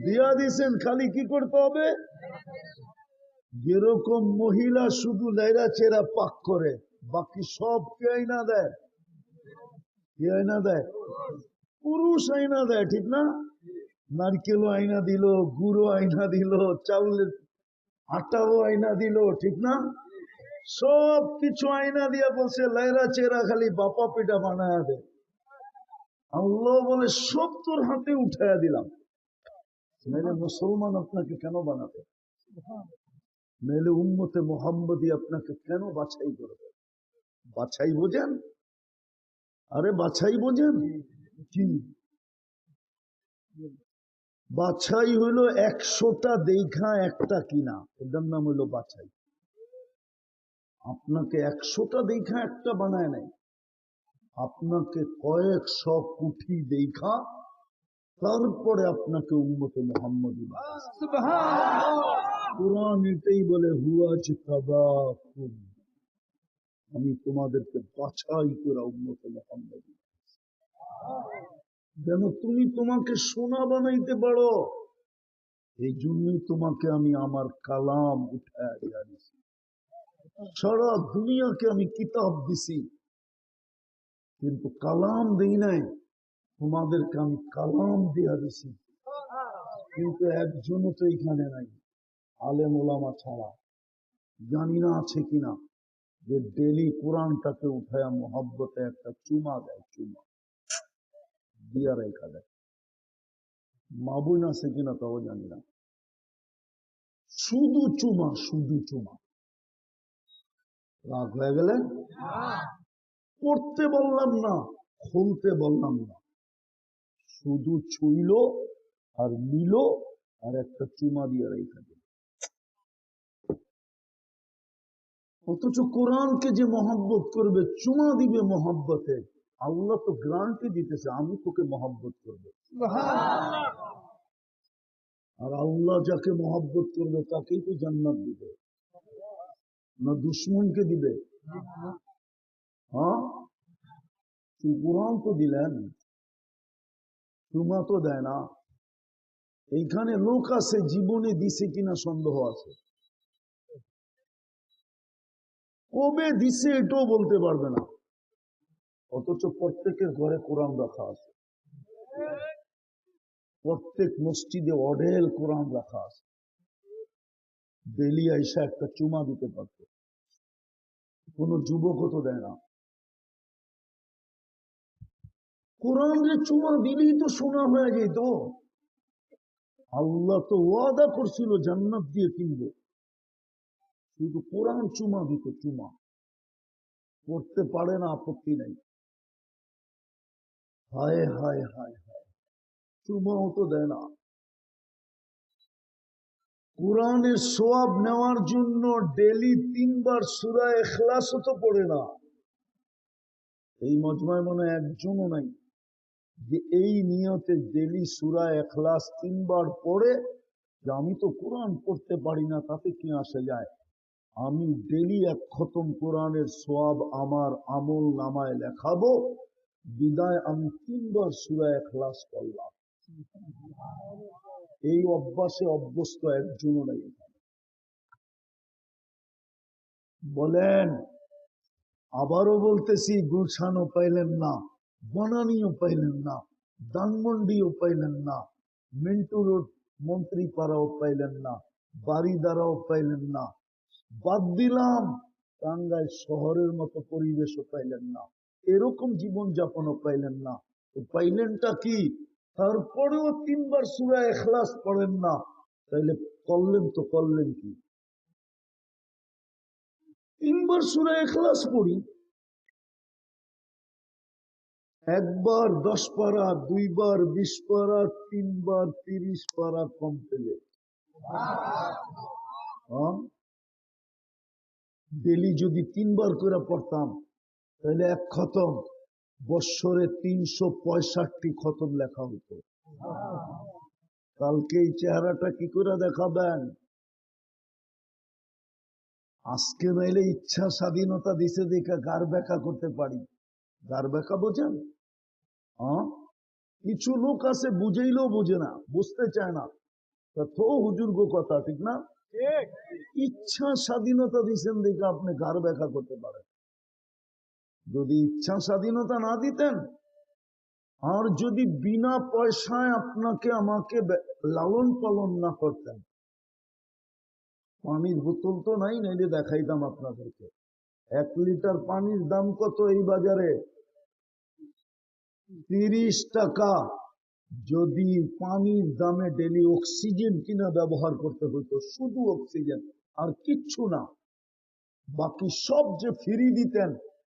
দিয়া দিছেন, খালি কি করতে হবে? যেরকম মহিলা শুধু লাইরা চেহারা পাক করে, বাকি সব কে আইনা দেয়? কে আইনা দেয়? পুরুষ আইনা দেয়, ঠিক না? নারকেলও আইনা দিল, গুঁড়ো আইনা দিল, চাউলের আটাও আইনা দিল, ঠিক না? সব কিছু আইনা দিয়া বলছে লাইরা চেহারা খালি বাপা পিঠা বানায়া দে। আল্লাহ বলে সব তোর হাতে উঠাইয়া দিলাম। নাইলে মুসলমান আপনাকে কেন বানাবে? নাইলে উম্মতে মুহাম্মদী আপনাকে কেন বাছাই করবে? বাছাই বোঝেন? আরে বাছাই বোঝেন কি? বাছাই হইল 100টা দেখা একটা কিনা, এটার নাম হইল বাছাই। আপনাকে 100টা দেখা একটা বানায় নাই, আপনাকে কয়েকশ কোটি দেখা তারপরে আপনাকে উম্মতে মুহাম্মদী বানাইছে। কুরআন এটাই বলে হুয়াজতাবাকুম, আমি তোমাদেরকে বাছাই করে উম্মতে মুহাম্মদী, যেন তুমি তোমাকে সোনা বানাইতে পারো। এই জন্যই তোমাকে আমি আমার কালাম উঠায় দিয়েছি। সারা দুনিয়াকে আমি কিতাব দিছি, কিন্তু কালাম দেই নাই। তোমাদেরকে আমি কালাম দিয়া দিছি, কিন্তু একজনও তো এখানে নাই আলেম ওলামা ছাড়া। জানি না আছে কিনা, যে ডেলি কোরআনটাকে উঠায় মোহাব্বতে একটা চুমা দেয়, চুমা দিয়া রেখা দেয়। মাবুন আছে কিনা তাও জানি না, শুধু চুমা, শুধু চুমা। রাগ হয়ে গেলেন? পড়তে বললাম না, খুলতে বললাম না, শুধু ছুইল আর নিল আর একটা চুমা দিয়ে রেখা দিল। অথচ কোরআনকে যে মহব্বত করবে, চুমা দিবে মহব্বতে, আল্লাহ তো গ্যারান্টি দিতেছে আমি তোকে মহব্বত করবো। আর আল্লাহ যাকে মহব্বত করবে তাকেই তো জান্নাত দিবে, না দুশ্মনকে দিবে? হ্যাঁ, কোরআন তো দিলেন, চুমা তো দেয় না। এইখানে লোক আছে জীবনে দিছে কিনা সন্দেহ আছে, কবে দিছে এটাও বলতে পারবে না। অথচ প্রত্যেকের ঘরে কোরআন রাখা আছে, প্রত্যেক মসজিদে অঢেল কোরআন রাখা আছে। ডেলি আইসা একটা চুমা দিতে পারত, কোন যুবকও তো দেয় না। কোরআন রে চুমা দিলেই তো সোনা হয়ে যেত। আল্লাহ তো ওয়াদা করছিল জান্নাত দিয়ে কিনবে, শুধু কোরআন চুমা দিত, চুমা। করতে পারে না, আপত্তি নাই। হায় হায় হায় হায়, চুমাও তো দেয় না। কোরআনের সোয়াব নেওয়ার জন্য ডেলি 3 বার সূরা ইখলাসও তো পড়ে না। এই মজমায় মনে একজনও নাই যে এই নিয়তে ডেলি সূরা ইখলাস 3 বার পড়ে যে আমি তো কোরআন পড়তে পারি না, তাতে কি আসে যায়? আমি ডেলি এক খতম কোরআনের সওয়াব আমার আমল নামায় লেখাবো, বিদায় আমি 3 বার সূরা ইখলাস পড়লাম। এই অভ্যাসে অভ্যস্ত একজনও নাই। বলেন, আবারও বলতেছি, গুলশানও পাইলেন না, বনানীও পাইলেন না, ধানমন্ডিও পাইলেন না, মিন্টু রোড মন্ত্রীপাড়াও পাইলেন না, বাড়িদারাও পাইলেন না, বাদ দিলাম টাঙ্গাইল শহরের মতো পরিবেশও পাইলেন না, এরকম জীবন যাপনও পাইলেন না। তো পাইলেনটা কি? তারপরেও 3 বার সূরা ইখলাস পড়েন না, তাইলে করলেন কি? 3 বার সূরা ইখলাস পড়ি, একবার 10 পারা, 2 বার 20 পারা, 3 বার 30 পারা কমপ্লিট। ডেলি যদি 3 বার করে পড়তাম, তাহলে এক খতম বৎসরে 365 খতম লেখা হতো। কালকে এই চেহারাটা কি করে দেখাবেন? আজকে নাইলে ইচ্ছা স্বাধীনতা দিছে দেখে গার ব্যাখ্যা করতে পারি। গার ব্যাখ্যা বোঝেন? কিছু লোক আছে বুঝেইলেও বোঝে না, বুঝতে চায় না। তো হুজুর্গ কথা, ঠিক না? ইচ্ছা স্বাধীনতা দিচ্ছেন দেখে আপনি গার ব্যাখ্যা করতে পারেন। যদি ইচ্ছা স্বাধীনতা না দিতেন, আর যদি বিনা পয়সায় আপনাকে আমাকে লালন পালন না করতেন, পানির বোতল তো নাই, নাইলে দেখাইতাম আপনাদেরকে। 1 লিটার পানির দাম কত এই বাজারে? 30 টাকা। যদি পানির দামে ডেলি অক্সিজেন কিনা ব্যবহার করতে হতো, শুধু অক্সিজেন আর কিচ্ছু না, বাকি সব যে ফ্রি দিতেন,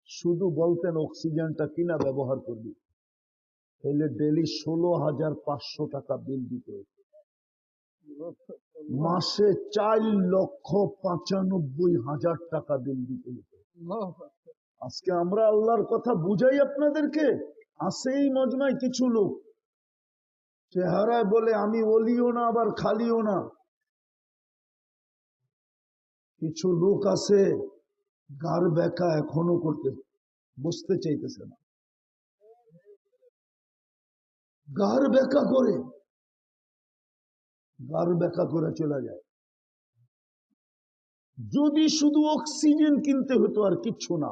শুধু বলতেন অক্সিজেনটা কিনা ব্যবহার করবি, তাহলে ডেলি 16,500 টাকা বিল দিতে হতো। মাসে 4,95,000 টাকা বিল দিতে হতো। আজকে আমরা আল্লাহর কথা বুঝাই আপনাদেরকে। আছে এই মজমায় কিছু লোক চেহারায় বলে আমি ওলিও না আবার খালিও না। কিছু লোক আছে গার ব্যাখ্যা এখনো করতে বুঝতে চাইতেছে না, গার ব্যাখ্যা করে চলে যায়। যদি শুধু অক্সিজেন কিনতে হতো আর কিচ্ছু না,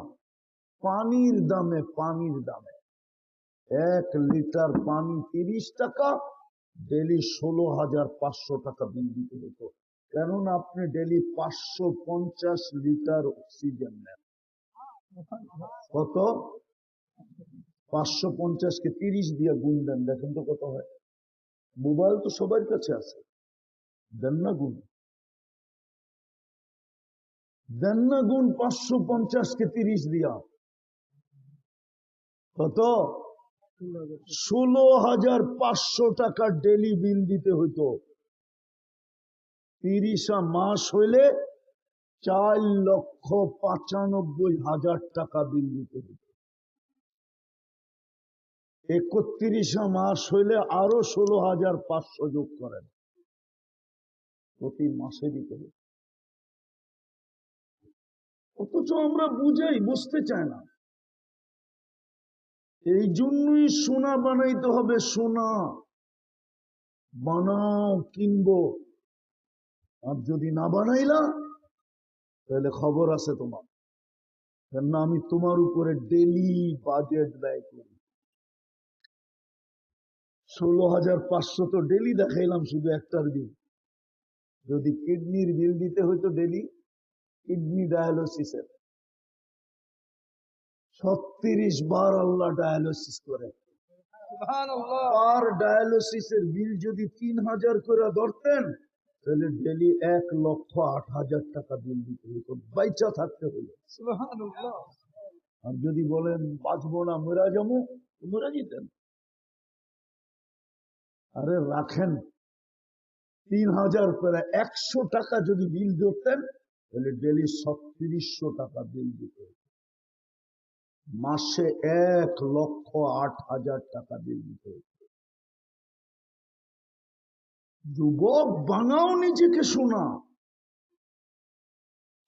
পানির দামে 1 লিটার পানি 30 টাকা, ডেলি 16,500 টাকা বিল দিতে হতো। কেননা আপনি ডেলি 550 লিটার অক্সিজেন নেন। কত? 550 কে 30 দিয়ে গুণ দেন, দেখেন তো কত হয়। মোবাইল তো সবার কাছে আছে, দেন না গুণ, 550 কে 30 দিয়া কত? 16,500 টাকা ডেলি বিল দিতে হইতো। 30 মাস হইলে 4,95,000 টাকা বিল দিতে হইতো। 31 মাস হইলে আরো 16,500 যোগ করেন, প্রতি মাসে দিতে হবে। অথচ আমরা বুঝাই, বুঝতে চায় না। এই জন্যই সোনা বানাইতে হবে। সোনা বানাও, কিনবো। আর যদি না বানাইলা, তাহলে খবর আছে তোমার। কেননা আমি তোমার উপরে ডেলি বাজেট ব্যয় করি। 16,500 তো ডেলি দেখাইলাম শুধু একটার বিল। যদি কিডনির বিল দিতে হইতো ডেলি, কিডনি ডায়ালিসিসের 36 বার আল্লাহ ডায়ালিসিস করে। আর ডায়ালিসিসের বিল যদি 3,000 করে ধরতেন, তাহলে ডেলি 1,08,000 টাকা বিল দিতে হতো, বাইচা থাকতে হলো। আর যদি বলেন বাঁচবো না, মরা যাবো, মরা যেতেন। আরে রাখেন 3,000 করে 100 টাকা যদি বিল ধরতেন, তাহলে ডেলি 3600 টাকা বিল দিতে হতো। মাসে 1,08,000 টাকা বিল দিতে হতো। যুবক বানাও নিজেকে সোনা,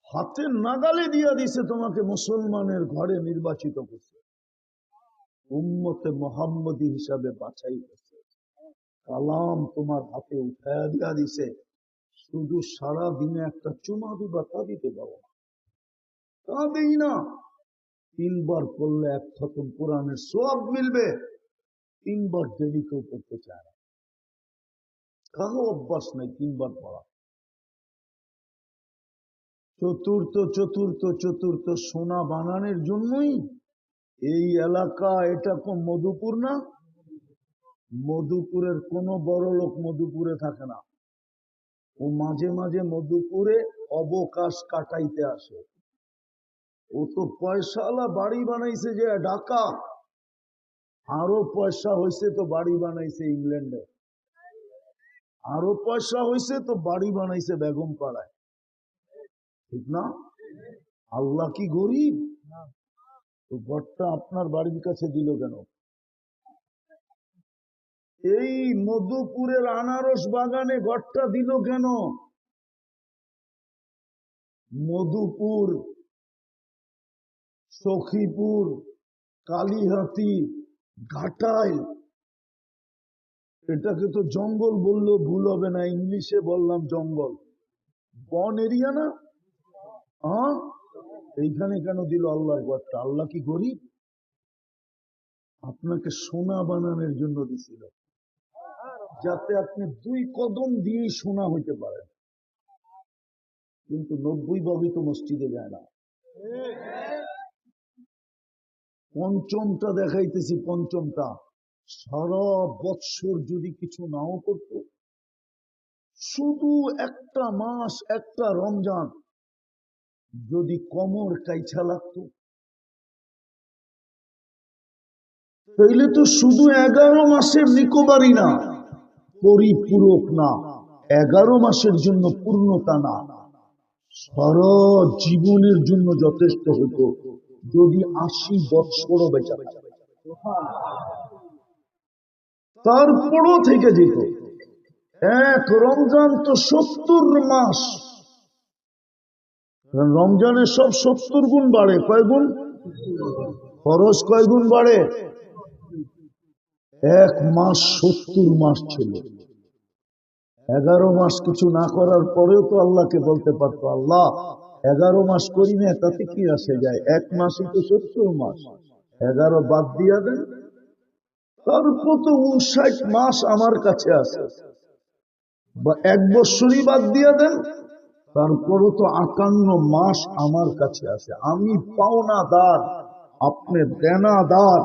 হাতের নাগালে দিয়া দিছে, তোমাকে মুসলমানের ঘরে নির্বাচিত করছে, উম্মতে মোহাম্মদী হিসাবে বাছাই করছে, কালাম তোমার হাতে উঠায়া দিয়া দিছে, শুধু সারা দিনে একটা চুমা দিবা, তা দিতে পারো না, তা দেই না। 3 বার পড়লে 1 খতম কোরআনের সওয়াব মিলবে, 3 বার ডেলি কেউ পড়তে চায় না, কারো অভ্যাস নাই 3 বার পড়া। চতুর্থ চতুর্থ চতুর্থ সোনা বানানোর জন্যই এই এলাকা, এটা কোন মধুপুর না? মধুপুরের কোন বড় লোক মধুপুরে থাকে না, ও মাঝে মাঝে মধুপুরে অবকাশ কাটাইতে আসে। ও তো পয়সাওয়ালা, বাড়ি বানাইছে যে ঢাকা, আরো পয়সা হয়েছে তো বাড়ি বানাইছে ইংল্যান্ডে, আরো পয়সা হয়েছে তো বাড়ি বানাইছে বেগম পাড়ায়, ঠিক না? আল্লাহ কি গরিব? তো ঘরটা আপনার বাড়ির কাছে দিল কেন? এই মধুপুরের আনারস বাগানে ঘরটা দিল কেন? মধুপুর, সখীপুর, কালীহাতি, ঘাটাইল, এটাকে তো জঙ্গল বললেও ভুল হবে না, ইংলিশে বললাম জঙ্গল, বন এরিয়া না? হ্যাঁ, এইখানে কেন দিল আল্লাহর ঘরটা? আল্লাহ কি গরিব? আপনাকে সোনা বানানোর জন্য দিছিল, যাতে আপনি 2 কদম দিয়েই সোনা হইতে পারেন। কিন্তু 90 ভাবই তো মসজিদে যায় না। পঞ্চমটা দেখাইতেছি, পঞ্চমটা, সারা বৎসর যদি কিছু নাও করত, শুধু একটা মাস, একটা রমজান যদি কোমর কাইছা লাগতো, তাইলে তো শুধু 11 মাসের রিকভারি না, পরিপূরক না, 11 মাসের জন্য পূর্ণতা না, সারা জীবনের জন্য যথেষ্ট হতো যদি 80 বৎসরও বেঁচে থাকে। তারপরও থেকে যেত। এক রমজান তো 70 মাস, রমজানের সব 70 গুণ বাড়ে, কয় গুণ? খরচ কয় গুণ বাড়ে? 1 মাস 70 মাস ছিল। 11 মাস কিছু না করার পরেও তো আল্লাহকে বলতে পারতো, আল্লাহ 11 মাস করি না, তাতে কি আসে যায়, 1 মাসই তো 70 মাস, 11 বাদ দিয়া দেন। তারপর তো 59 মাস আমার কাছে আছে, বা 1 বছরই বাদ দিয়া দেন, তারপরও তো 58 মাস আমার কাছে আছে। আমি পাওনাদার, আপনি দেনাদার,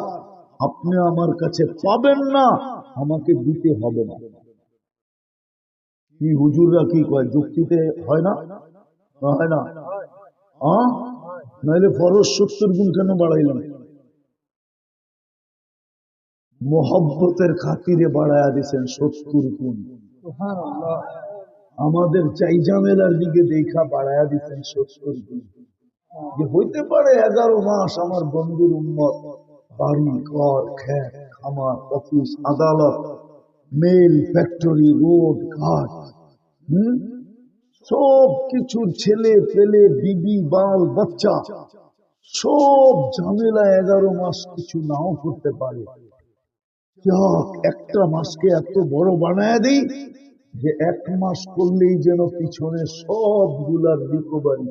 আপনি আমার কাছে পাবেন না, আমাকে দিতে হবে না। কি হুজুররা কি কয়, যুক্তিতে হয় না? হয় না? নাইলে ফরজ 70 গুণ কেন বাড়াইলাম? মোহব্বতের খাতিরে বাড়ায়া দিচ্ছেন 70 গুণ। আমাদের চাই ঝামেলার দিকে দেখা বাড়ায়া দিচ্ছেন 70 গুণ। যে হইতে পারে 11 মাস আমার বন্ধুর উম্মত বাড়ি ঘর খেত খামার অফিস আদালত মেল ফ্যাক্টরি রোড ঘাট, সব কিছুর ছেলে পেলে বিবি বাল বাচ্চা, সব ঝামেলা 11 মাস কিছু নাও করতে পারে। যাক, একটা মাসকে এত বড় বানায় দেই যে 1 মাস করলেই যেন পিছনে সবগুলার রিকভারি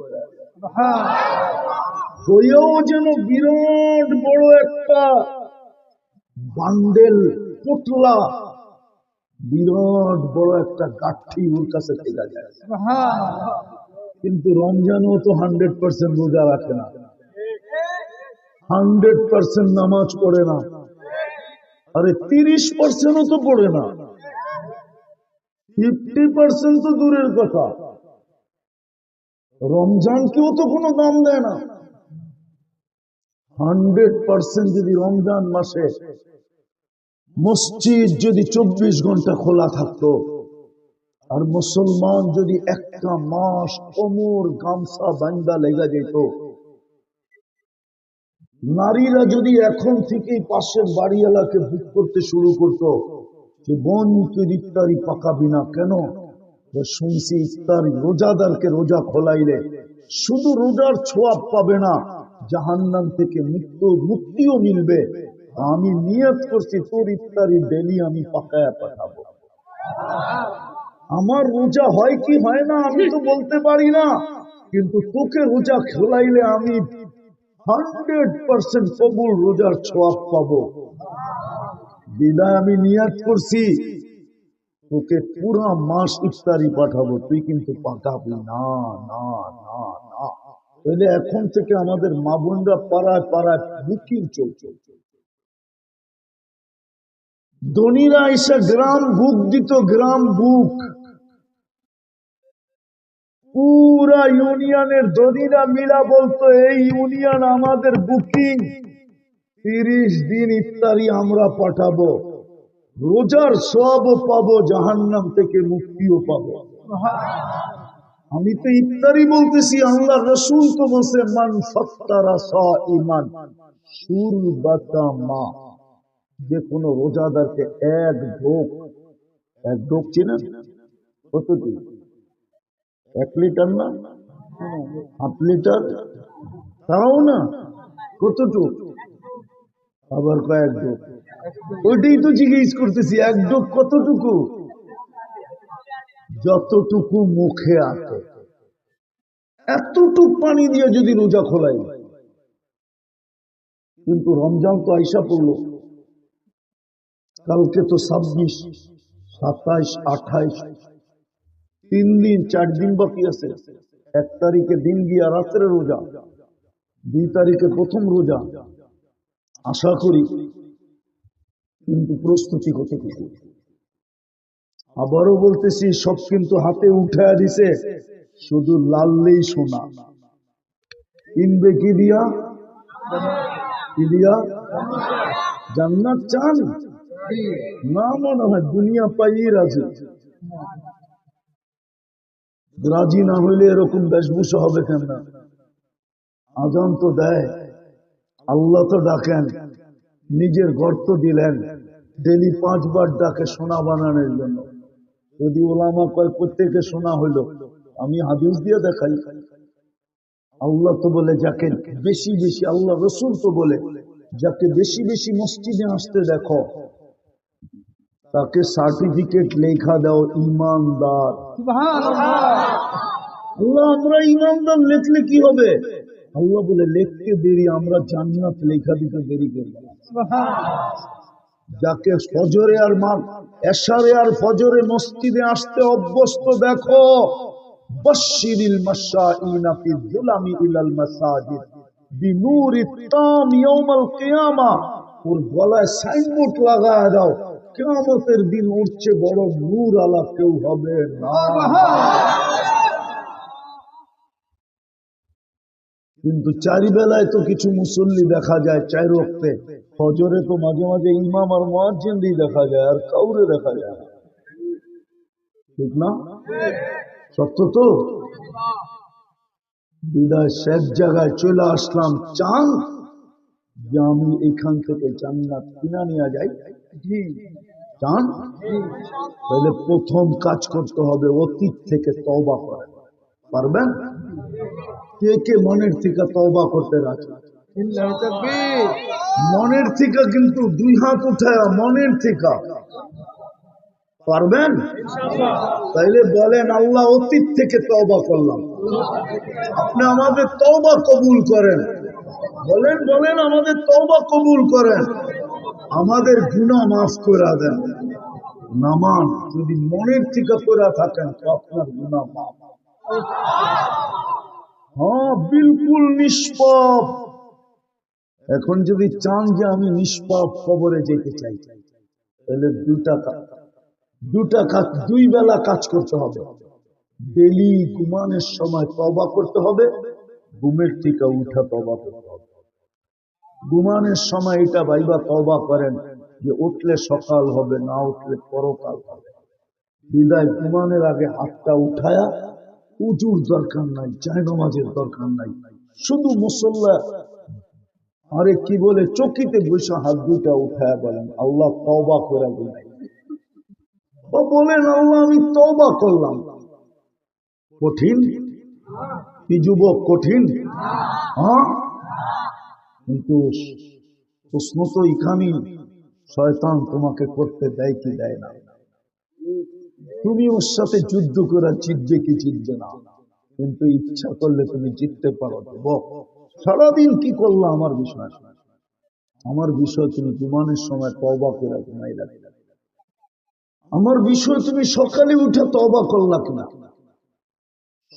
হয়েও যেন বিরাট বড় একটা বান্ডেল পোটলা, বিরাট বড় একটা গাঠি ওর কাছে থেকে যায়। কিন্তু রমজানও তো 100% রোজা রাখে না, 100% নামাজ পড়ে না, আরে 30%ও তো পড়ে না, 50% তো দূরের কথা, রমজানকেও তো কোনো দাম দেয় না। 100% যদি রমজান মাসে মসজিদ যদি 24 ঘন্টা খোলা থাকতো, আর মুসলমান যদি একটা মাস কোমর গামছা বান্দা লেগে যেত, নারীরা যদি এখন থেকেই পাশের বাড়িওয়ালাকে বুক করতে শুরু করত, যে বোন তুই ইফতারি পাকাবি না কেন? শুনছি ইফতারি রোজাদারকে রোজা খোলাইলে শুধু রোজার ছোঁয়াব পাবে না, জাহান্নাম থেকে মুক্তিও মিলবে। আমি নিয়ত করছি তোর ইফতারি ডেলি আমি পাকায়া পাঠাবো। আমার রোজা হয় কি হয় না আমি তো বলতে পারি না, কিন্তু তোকে রোজা খোলাইলে আমি 100% কবুল রোজার ছোঁয়াব পাবো। বিদায় আমি নিয়ত করছি তোকে পুরা মাস ইফতারি পাঠাবো, তুই কিন্তু পাঠাবি না। না না না, তাহলে এখন থেকে আমাদের মা বোনরা পাড়ায় পাড়ায় বুকিং চলছে। ধনীরা এসে গ্রাম বুক দিত, গ্রাম বুক পুরা ইউনিয়নের ধনীরা মিলা বলতো এই ইউনিয়ন আমাদের বুকিং, 30 দিন ইফতারি আমরা পাঠাবো, রোজার সওয়াবও পাবো, জাহান্নাম থেকে মুক্তিও পাবো। আমি তো ইফতারি বলতেছি, আল্লাহ রসুল তো বলছে মান ফাত্তারা সাইমান শুরবাতা মা, যে কোনো রোজাদারকে এক ঢোক চিনেন কতটি? 1 লিটার না, 1/2 লিটার, তাও না, কতটুক? আবার কয়েক ঢোক, ওইটাই তো জিজ্ঞেস করতেছি, 1 ঢোক কতটুকু? যতটুকু মুখে আসে এতটুক পানি দিয়ে যদি রোজা খোলাই। কিন্তু রমজান তো আইসা পড়লো, কালকে তো 26, 27, 28, 3 দিন 4 দিন বাকি আছে। 1 তারিখে দিন গিয়া রাত্রে রোজা, 2 তারিখে প্রথম রোজা আশা করি। কিন্তু প্রস্তুতি কতটুকু? আবারও বলতেছি, সব কিন্তু হাতে উঠায় দিছে, শুধু লাললেই সোনা। কিনবে কি দিয়া? কি দিয়া? জান্নাত চান না? মনে হয় দুনিয়া পাইয়ে রাজি। রাজি না হইলে এরকম বেশভূষা হবে কেন? আজান তো দেয়, আল্লাহ তো ডাকেন, নিজের গর্ত দিলেন, ডেলি 5 বার ডাকে সোনা বানানোর জন্য। যদি ওলামা কয় প্রত্যেকে সোনা হইল, আমি হাদিস দিয়ে দেখাই। আল্লাহ তো বলে যাকে বেশি বেশি, আল্লাহ রসুল তো বলে যাকে বেশি বেশি মসজিদে আসতে দেখো তাকে সার্টিফিকেট লেখা দাও ইমানদার। আল্লাহ, আমরা ইমানদার লিখলে কি হবে? আল্লাহ বলে লিখতে দেরি, আমরা জান্নাত লেখা দিতে দেরি করব। যাকে ফজরে আর এশারে আর ফজরে মসজিদে আসতে অভ্যস্ত দেখো, বাশশিরিল মাশাইনা ফি যুলামি ইলাল মাসাজিদ বিনূরিত তাম ইয়াউমাল কিয়ামা, ওর গলায় সাইনবোর্ড লাগায় দাও, কিয়ামতের দিন উঠছে বড় নূর আলা কেউ হবে না। কিন্তু 4 বেলায় তো কিছু মুসল্লি দেখা যায়, 4 ওয়াক্তে, ফজরে তো মাঝে মাঝে ইমাম আর মুয়াজ্জিনই দেখা যায়, আর কাউরে দেখা যায় না। ঠিক না? সত্য তো? বিদায় শেষ জায়গায় চলে আসলাম, চান যে আমি এখান থেকে জান্নাত কিনা নিয়ে যাই? চান? তাহলে প্রথম কাজ করতে হবে অতীত থেকে তওবা করা। পারবেন? কে কে মনের থেকে তওবা করতে রাজি? মনের থেকে, কিন্তু 2 হাত উঠায় মনের থেকে পারবেন? তাইলে বলেন, আল্লাহ অতীত থেকে তওবা করলাম, আপনি আমাদের তওবা কবুল করেন। বলেন বলেন, আমাদের তওবা কবুল করেন, আমাদের গুনাহ মাফ করে দেন। নামান যদি মনের থেকে করে থাকেন তো আপনার গুনাহ মাফ। হ্যাঁ, বিলকুল নিষ্পাপ। এখন যদি চান যে আমি নিষ্পাপ কবরে যেতে চাই, তাহলে 2 বেলা কাজ করতে হবে। ডেলি ঘুমানোর সময় তওবা করতে হবে, ঘুমের থেকে উঠা তওবা করতে হবে। ঘুমানোর সময় এটা ভাইবা তওবা করেন যে উঠলে সকাল হবে, না উঠলে পরকাল হবে। বিদায় ঘুমানোর আগে হাতটা উঠায়া, উজুর দরকার নাই, জায়নামাজের দরকার নাই, শুধু মুসল্লা আরে কি বলে চকিতে বসে হাত 2টা উঠায়া বলেন, আল্লাহ তওবা করে গুনাহ, ও বলেন আল্লাহ আমি তওবা করলাম, কঠিন কি যুবক? কঠিন? হ্যাঁ, কিন্তু প্রশ্ন তো এখানেই, শয়তান তোমাকে করতে দেয় কি দেয় না? তুমি ওর সাথে যুদ্ধ করে জিতবে কি জিতবে না, কিন্তু ইচ্ছা করলে তুমি জিততে পারো। যুবক সারাদিন কি করলো আমার বিষয়? আমার বিষয় তুমি ঘুমানোর সময় তওবা করে ঘুমাই রাখলে। আমার বিষয় তুমি সকালে উঠে তওবা করলা কিনা?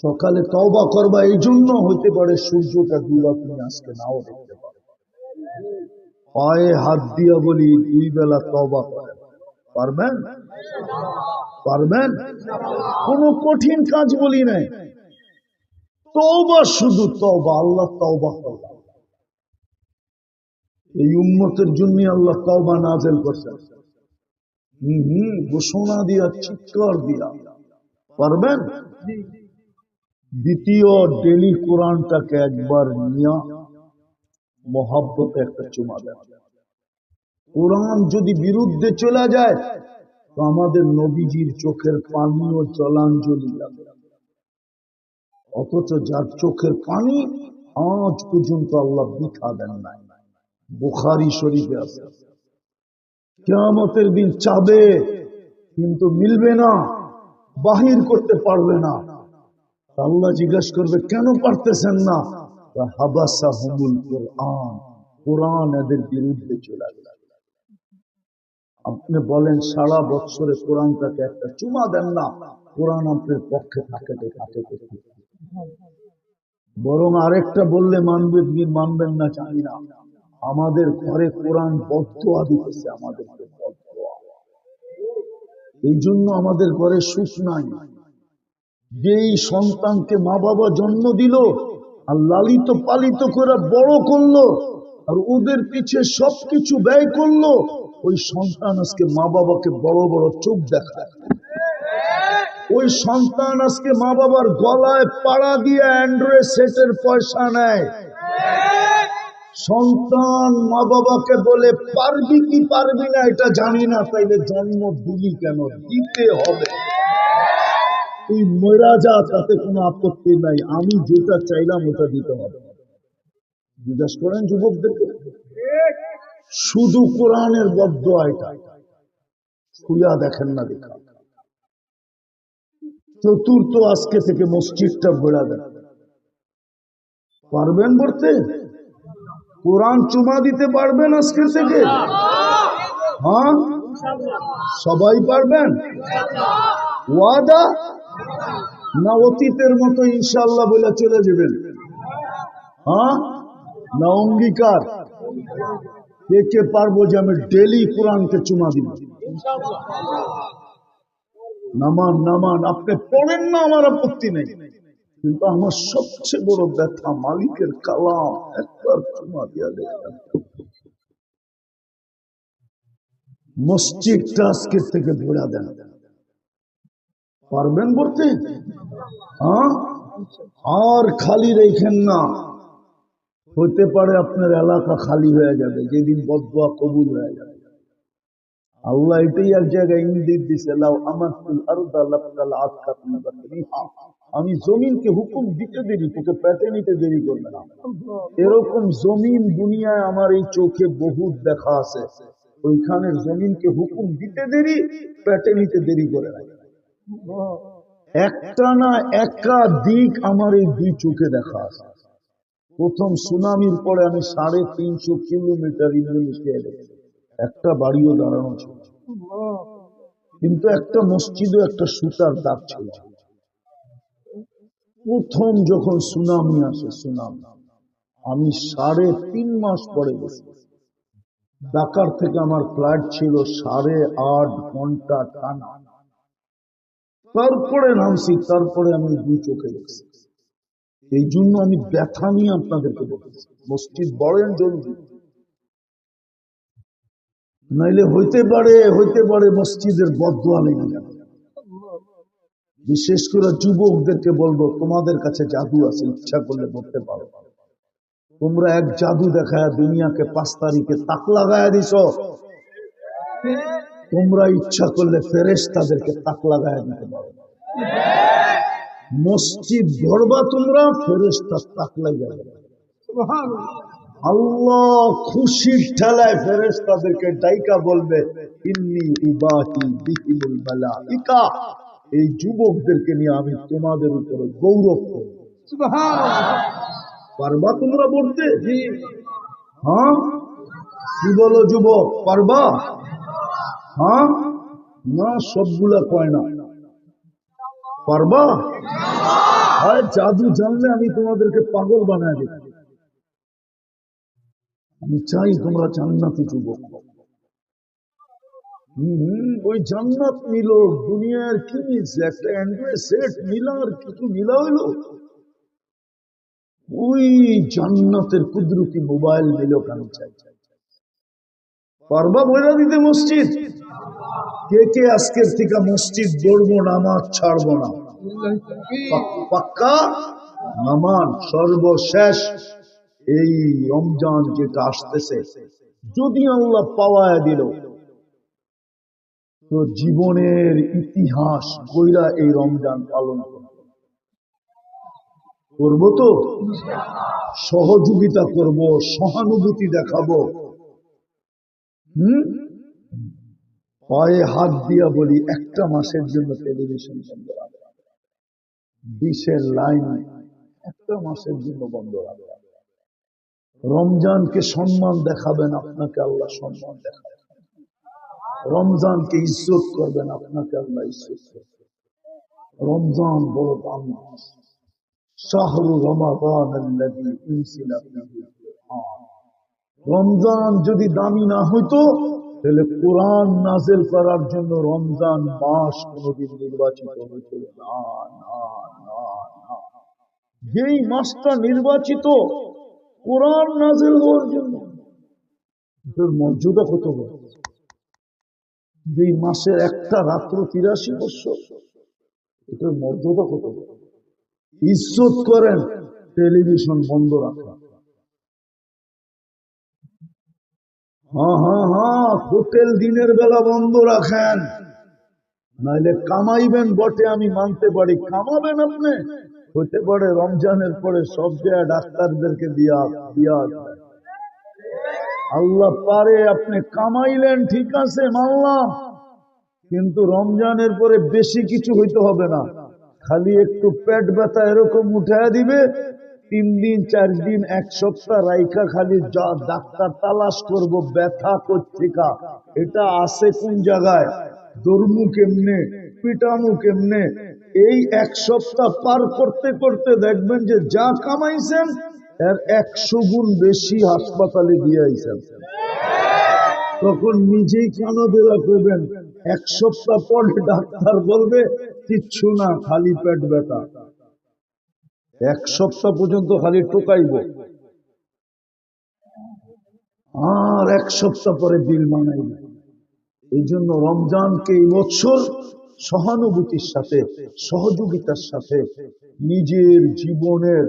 সকালে তওবা করবা, এই জন্য হইতে পারে সূর্যটা ডুবা তুমি আজকে নাও দেখতে পারো। পায়ে হাত দিয়া বলি 2 বেলা তওবা করেন, পারবেন? পারবেন? কোনো কঠিন কাজ বলি নাই, তওবা, শুধু তওবা। আল্লাহ তওবা করলাম, এই উম্মতের জন্য আল্লাহ তওবা নাযিল করছেন। ঘোষণা দিয়া, চিৎকার দিয়া। পারবেন? দ্বিতীয়, ডেলি কোরআনটাকে একবার নিয়া মহাব্বতে একটা চুমা দেন। কোরআন যদি বিরুদ্ধে চলে যায় তো আমাদের নবীজির চোখের পানিও জলাঞ্জলি লাগে। অথচ যার চোখের পানি আজ পর্যন্ত আল্লাহ বৃথা দেন নাই। বুখারী শরীফে আছে, কিয়ামতের দিন চাবে কিন্তু মিলবে না, বাহির করতে পারবে না। আল্লাহ জিজ্ঞাসা করবে কেন পারতেছেন না? হাবাসাহুমুল কোরআন, কোরআন এদের বিরুদ্ধে চলে গেল। আপনি বলেন সারা বছরে কোরআনটাকে একটা চুমা দেন না, কোরআন আপনার পক্ষে থাকে তো থাকে। বরং আরেকটা বললে মানবেন কি মানবেন না জানি না, আমাদের ঘরে কোরআন বদদোয়া দিতেছে, আমাদেরকে বদদোয়া। এই জন্য আমাদের ঘরে সুখ নাই। যেই সন্তানকে মা বাবা জন্ম দিল আর লালিত পালিত করে বড় করলো আর ওদের পিছে সবকিছু ব্যয় করলো, ওই সন্তান আজকে মা বাবাকে বড় বড় চোখ দেখায়। ওই সন্তান আজকে মা বাবার গলায় পাড়া দিয়ে অ্যান্ড্রয়েড সেটের পয়সা নেয়। সন্তান মা বাবাকে বলে পারবি কি পারবি না এটা জানি না, তাইলে জন্ম দিলি কেন? দিতে হবে। তুই মরা যা, তাতে কোনো আপত্তি নাই, আমি যেটা চাইলাম ওটা দিতে হবে। জিজ্ঞাসা করেন যুবকদেরকে, শুধু কোরআনের বদদোয়া এটা খুইয়া দেখেন না দেখা। চতুর্থ, আজকে থেকে মসজিদটা ঘোরা দেন। পারবেন পড়তে? কোরআন চুমা দিতে পারবেন আজকে থেকে? হ্যাঁ, সবাই পারবেন? ওয়াদা না অতীতের মতো ইনশাআল্লাহ বলে চলে যাবেন? হ্যাঁ না অঙ্গীকার? কে কে পারবো যে আমি ডেলি কোরআনকে চুমা দিব? নামান নামান, আপনি পড়েন না, আমার আপত্তি নেই, কিন্তু আমার সবচেয়ে বড় ব্যথা মালিকের কালাম একবার চুমা দিয়া দেখতাম। মসজিদটা আজকের থেকে ভরা দেন। পারবেন পড়তে? হ্যাঁ, আর খালি রেখেন না। হইতে পারে আপনার এলাকা খালি হয়ে যাবে যেদিন বদদোয়া কবুল হয়ে যাবে। আল্লাহ এটাই এক জায়গায় ইঙ্গিত দিছে, লাউ আমাতুল আরদা লাবতাল আতকাতুন বাকরিহা, আমি জমিনকে হুকুম দিতে দেরি, তোকে পেটে নিতে দেরি করবে না। এরকম জমিন দুনিয়ায় আমার এই চোখে বহুত দেখা আছে, ওইখানের জমিনকে হুকুম দিতে দেরি, পেটে নিতে দেরি করে না। একটা না একাধিক আমার এই 2 চোখে দেখা আছে। প্রথম সুনামির পরে আমি 350 কিলোমিটার ইন্দোনেশিয়ায় দেখেছি, একটা বাড়িও দাঁড়ানো ছিল, কিন্তু একটা মসজিদও একটা সুতার দাগ ছিল। প্রথম যখন সুনামি আসে, সুনামি আমি 3.5 মাস পরে গেছি। ঢাকার থেকে আমার ফ্লাইট ছিল 8.5 ঘন্টা টানা, তারপরে নামছি, তারপরে আমি 2 চোখে দেখছি। এই জন্য আমি ব্যথা নিয়ে আপনাদেরকে বলতেছি, মসজিদ বড়েন জলদি, নাইলে হইতে পারে মসজিদের বদদোয়া লেগে যাবে। বিশেষ করে যুবকদেরকে বলবো, তোমাদের কাছে জাদু আছে, ইচ্ছা করলে করতে পারো। তোমরা এক জাদু দেখায় দুনিয়াকে 5 তারিখে তাক লাগায় দিছ। তোমরা ইচ্ছা করলে ফেরেশতাদেরকে তাক লাগায় দিতে পারো। মসজিদ গড়বা তোমরা, ফেরেশতা তাক লাগাবে। আল্লাহ খুশির ঠেলায় ফেরেশতাদেরকে ডাইকা বলবে, ইন্নী উবাহি বিহিমুল মালাইকা, এই যুবকদেরকে নিয়ে আমি তোমাদের উপরে গৌরব করব। পারবা তোমরা বলতে? হ্যাঁ, কি বলো যুবক, পারবা? হ্যাঁ না, সবগুলা কয় না। পারবা? জাদু জানলে আমি তোমাদেরকে পাগল বানায় দিই। আমি চাই তোমরা জান্নাতি যুবক। ওই জান্নাত নিল, দুনিয়ার কি মিলছে? একটা অ্যান্ড্রয়েড সেট নিলা, আর কিছু মিলা হইলো? ওই জান্নাতের কুদরতি মোবাইল নিল কেন? চাই পারবা বইলা দিতে মসজিদ? কে কে আজকের থেকে মসজিদ গড়বো, নামাজ ছাড়বো না? পাক্কা নামান। সর্বশেষ এই রমজান যেটা আসতেছে, যদি আল্লাহ পাওয়ায় দিল, তো জীবনের ইতিহাস কইরা এই রমজান পালন করবো। তো সহযোগিতা করব, সহানুভূতি দেখাবো। পায়ে হাত দিয়া বলি, একটা মাসের জন্য টেলিভিশন বন্ধ রাখবে, ডিশের লাইন একটা মাসের জন্য বন্ধ রাখবে। রমজানকে সম্মান দেখাবেন, আপনাকে আল্লাহ সম্মান দেখাবেন। রমজানকে ইজ্জত করবেন, আপনাকে আল্লাহ ইজ্জত করবেন। রমজান বড় দাম। শাহরু রমাদান আল্লাযী উনজিলা ফীহিল কুরআন। রমজান যদি দামি না হইতো, তাহলে কোরআন নাযিল করার জন্য রমজান মাস কোনদিন নির্বাচিত হইতো না। যেই মাসটা নির্বাচিত কোরআন নাযিল হওয়ার জন্য, এটার মর্যাদা কত বড়! যেই মাসের একটা রাত্র ৮৩ বছর, এটার মর্যাদা কত বড়! ইজ্জত করেন, টেলিভিশন বন্ধ রাখা। হ্যাঁ, হোটেল দিনের বেলা বন্ধ রাখেন, নাইলে কামাইবেন বটে, আমি মানতে পারি। কামাবেন আপনি, হতে পারে রমজানের পরে সব জায়গায় ডাক্তারদেরকে দিয়া আল্লাহ পারে, আপনি কামাইলেন, ঠিক আছে, মানলাম। কিন্তু রমজানের পরে বেশি কিছু হইতে হবে না, খালি একটু পেট ব্যথা এরকম উঠায় দিবে, 3 দিন 4 দিন 1 সপ্তাহ রাইখা খালি ডাক্তার তালাশ করব ব্যথা কোত্থেকা, এটা আছে কোন জায়গায়, দর্মু কেমনে, পিটামু কেমনে। এই 1 সপ্তাহ পার করতে করতে দেখবেন যে যা কামাইছেন এর 100 গুণ বেশি হাসপাতালে দিয়ে আইছেন। তখন নিজেই কানাবেলা করবেন। 1 সপ্তাহ পরে ডাক্তার বলবে কিচ্ছু না, খালি পেট ব্যথা। 1 সপ্তাহ পর্যন্ত খালি টোকাইব, আর 1 সপ্তাহ পরে বিল মানাইব। এই জন্য রমজানকে এই বছর সহানুভূতির সাথে, সহযোগিতার সাথে নিজের জীবনের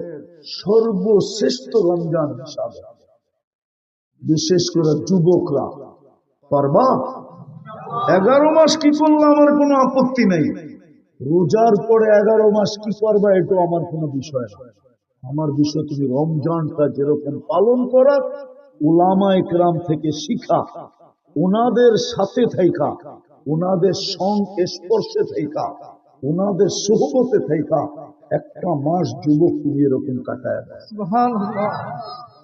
সর্বশ্রেষ্ঠ রমজান হিসাবে, বিশেষ করে যুবকরা পারবা? 11 মাস কি করলাম আমার কোনো আপত্তি নাই, রোজার পরে 11 মাস কি করবা এটা আমার কোনো বিষয় না। আমার বিষয় তুমি রমজানটা যেরকম পালন করা, উলামা ইকরাম থেকে শিখা, ওনাদের সাথে থাইকা, ওনাদের সংস্পর্শে থাইকা, ওনাদের সোহবতে থাইকা একটা মাস যুবক তুমি এরকম কাটায়।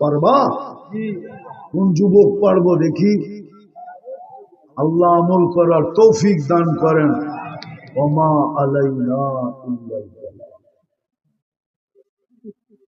পারবা? কোন যুবক পারবো দেখি? আল্লাহ আমল করার তৌফিক দান করেন। ওমা আলাইনা ইল্লাল